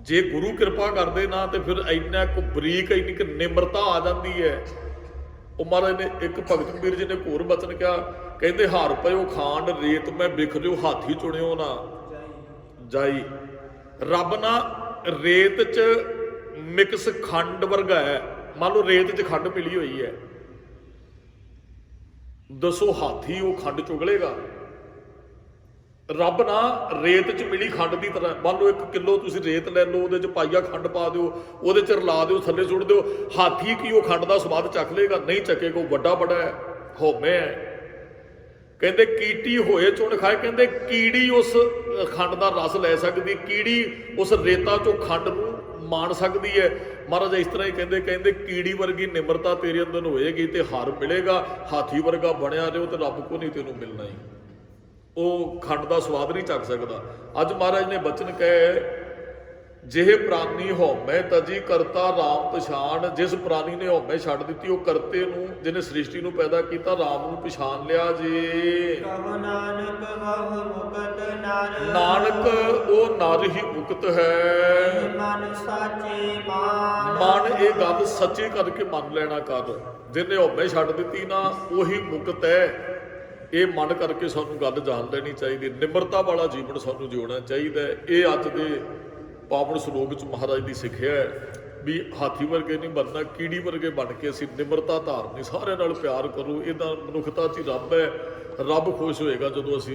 ਜੇ ਗੁਰੂ ਕਿਰਪਾ ਕਰਦੇ ਨਾ, ਤੇ ਫਿਰ ਇੰਨਾ ਕੁ ਬਰੀਕ, ਇੰਨੀ ਕੁ ਨਿਮਰਤਾ ਆ ਜਾਂਦੀ ਹੈ। ਉਹ ਮਹਾਰਾਜ ਨੇ ਇੱਕ ਭਗਤ ਕਬੀਰ ਜੀ ਨੇ ਹੋਰ ਬਚਨ ਕਿਹਾ, ਕਹਿੰਦੇ ਹਾਰ ਪਇਓ ਖਾਂਡ ਰੇਤ ਮੈਂ ਬਿਖਰਿਓ ਹਾਥੀ ਚੁਣਿਓ ਨਾ ਜਾਈ। ਰੱਬ ਨਾ ਰੇਤ 'ਚ ਮਿਕਸ ਖੰਡ ਵਰਗਾ ਹੈ। ਮੰਨ ਲਓ ਰੇਤ 'ਚ ਖੰਡ ਮਿਲੀ ਹੋਈ ਹੈ, ਦੱਸੋ ਹਾਥੀ ਉਹ ਖੰਡ ਚੁਗਲੇਗਾ? ਰੱਬ ਨਾ ਰੇਤ 'ਚ ਮਿਲੀ ਖੰਡ ਦੀ ਤਰ੍ਹਾਂ। ਮੰਨ ਲਓ 1 ਕਿਲੋ ਤੁਸੀਂ ਰੇਤ ਲੈ ਲਓ, ਉਹਦੇ 'ਚ ਪਾਈਆ ਖੰਡ ਪਾ ਦਿਓ, ਉਹਦੇ 'ਚ ਰਲਾ ਦਿਓ, ਥੱਲੇ ਸੁੱਟ ਦਿਓ, ਹਾਥੀ ਕੀ ਉਹ ਖੰਡ ਦਾ ਸਵਾਦ ਚੱਖ ਲੇਗਾ? ਨਹੀਂ ਚੱਕੇਗਾ। ਉਹ ਵੱਡਾ ਬੜਾ ਹੈ, ਹਉਮੈ ਹੈ। ਕਹਿੰਦੇ ਕੀਟੀ ਹੋਏ ਚੁਣ ਖਾਏ। ਕਹਿੰਦੇ ਕੀੜੀ ਉਸ ਖੰਡ ਦਾ ਰਸ ਲੈ ਸਕਦੀ, ਕੀੜੀ ਉਸ ਰੇਤਾ 'ਚੋਂ ਖੰਡ ਨੂੰ ਮਾਣ ਸਕਦੀ ਹੈ। ਮਹਾਰਾਜ ਇਸ ਤਰ੍ਹਾਂ ਹੀ ਕਹਿੰਦੇ ਕੀੜੀ ਵਰਗੀ ਨਿਮਰਤਾ ਤੇਰੇ ਅੰਦਰ ਹੋਏਗੀ ਤੇ ਹਰ ਮਿਲੇਗਾ। ਹਾਥੀ ਵਰਗਾ ਬਣਿਆ ਰਹੋ ਤੇ ਰੱਬ ਕੋ ਨਹੀਂ ਤੈਨੂੰ ਮਿਲਣਾ ਹੀ। ਉਹ ਖੰਡ ਦਾ ਸਵਾਦ ਨਹੀਂ ਚੱਕ ਸਕਦਾ। ਅੱਜ ਮਹਾਰਾਜ ਨੇ ਬਚਨ ਕਹੇ, ਜਿਹੇ ਪ੍ਰਾਨੀ ਹਉਮੈ ਤਜੀ ਕਰਤਾ ਰਾਮ ਪਛਾਣ। ਜਿਸ ਪ੍ਰਾਨੀ ਨੇ ਹਉਮੈ ਛੱਡ ਦਿੱਤੀ, ਉਹ ਕਰਤੇ ਨੂੰ, ਜਿਹਨੇ ਸ੍ਰਿਸ਼ਟੀ ਨੂੰ ਪੈਦਾ ਕੀਤਾ, ਰਾਮ ਨੂੰ ਪਛਾਣ ਲਿਆ ਜੀ। ਨਾਨਕ ਉਹ ਨਰ ਹੀ ਮੁਕਤ ਹੈ। ਮਨ ਸਾਚੇ ਮਾਨ ਮਨ ਇਹ ਗੱਲ ਸੱਚੀ ਕਰਕੇ ਮੰਨ ਲੈਣਾ ਕਰ। ਜਿਹਨੇ ਹਉਮੈ ਛੱਡ ਦਿੱਤੀ ਨਾ ਉਹੀ ਮੁਕਤ ਹੈ। ਇਹ ਮਨ ਕਰਕੇ ਸਾਨੂੰ ਗੱਲ ਜਾਣ ਲੈਣੀ ਚਾਹੀਦੀ। ਨਿਮਰਤਾ ਵਾਲਾ ਜੀਵਨ ਸਾਨੂੰ ਜਿਉਣਾ ਚਾਹੀਦਾ ਹੈ। ਇਹ ਅੱਜ ਦੇ ਪਾਵਨ ਸ਼ਲੋਕ 'ਚ ਮਹਾਰਾਜ ਦੀ ਸਿੱਖਿਆ ਹੈ ਵੀ ਹਾਥੀ ਵਰਗੇ ਨਹੀਂ ਬਣਨਾ, ਕੀੜੀ ਵਰਗੇ ਬਣ ਕੇ ਅਸੀਂ ਨਿਮਰਤਾ ਧਾਰਨੀ, ਸਾਰਿਆਂ ਨਾਲ ਪਿਆਰ ਕਰੋ। ਇਹਦਾ ਮਨੁੱਖਤਾ 'ਚ ਹੀ ਰੱਬ ਹੈ। ਰੱਬ ਖੁਸ਼ ਹੋਏਗਾ ਜਦੋਂ ਅਸੀਂ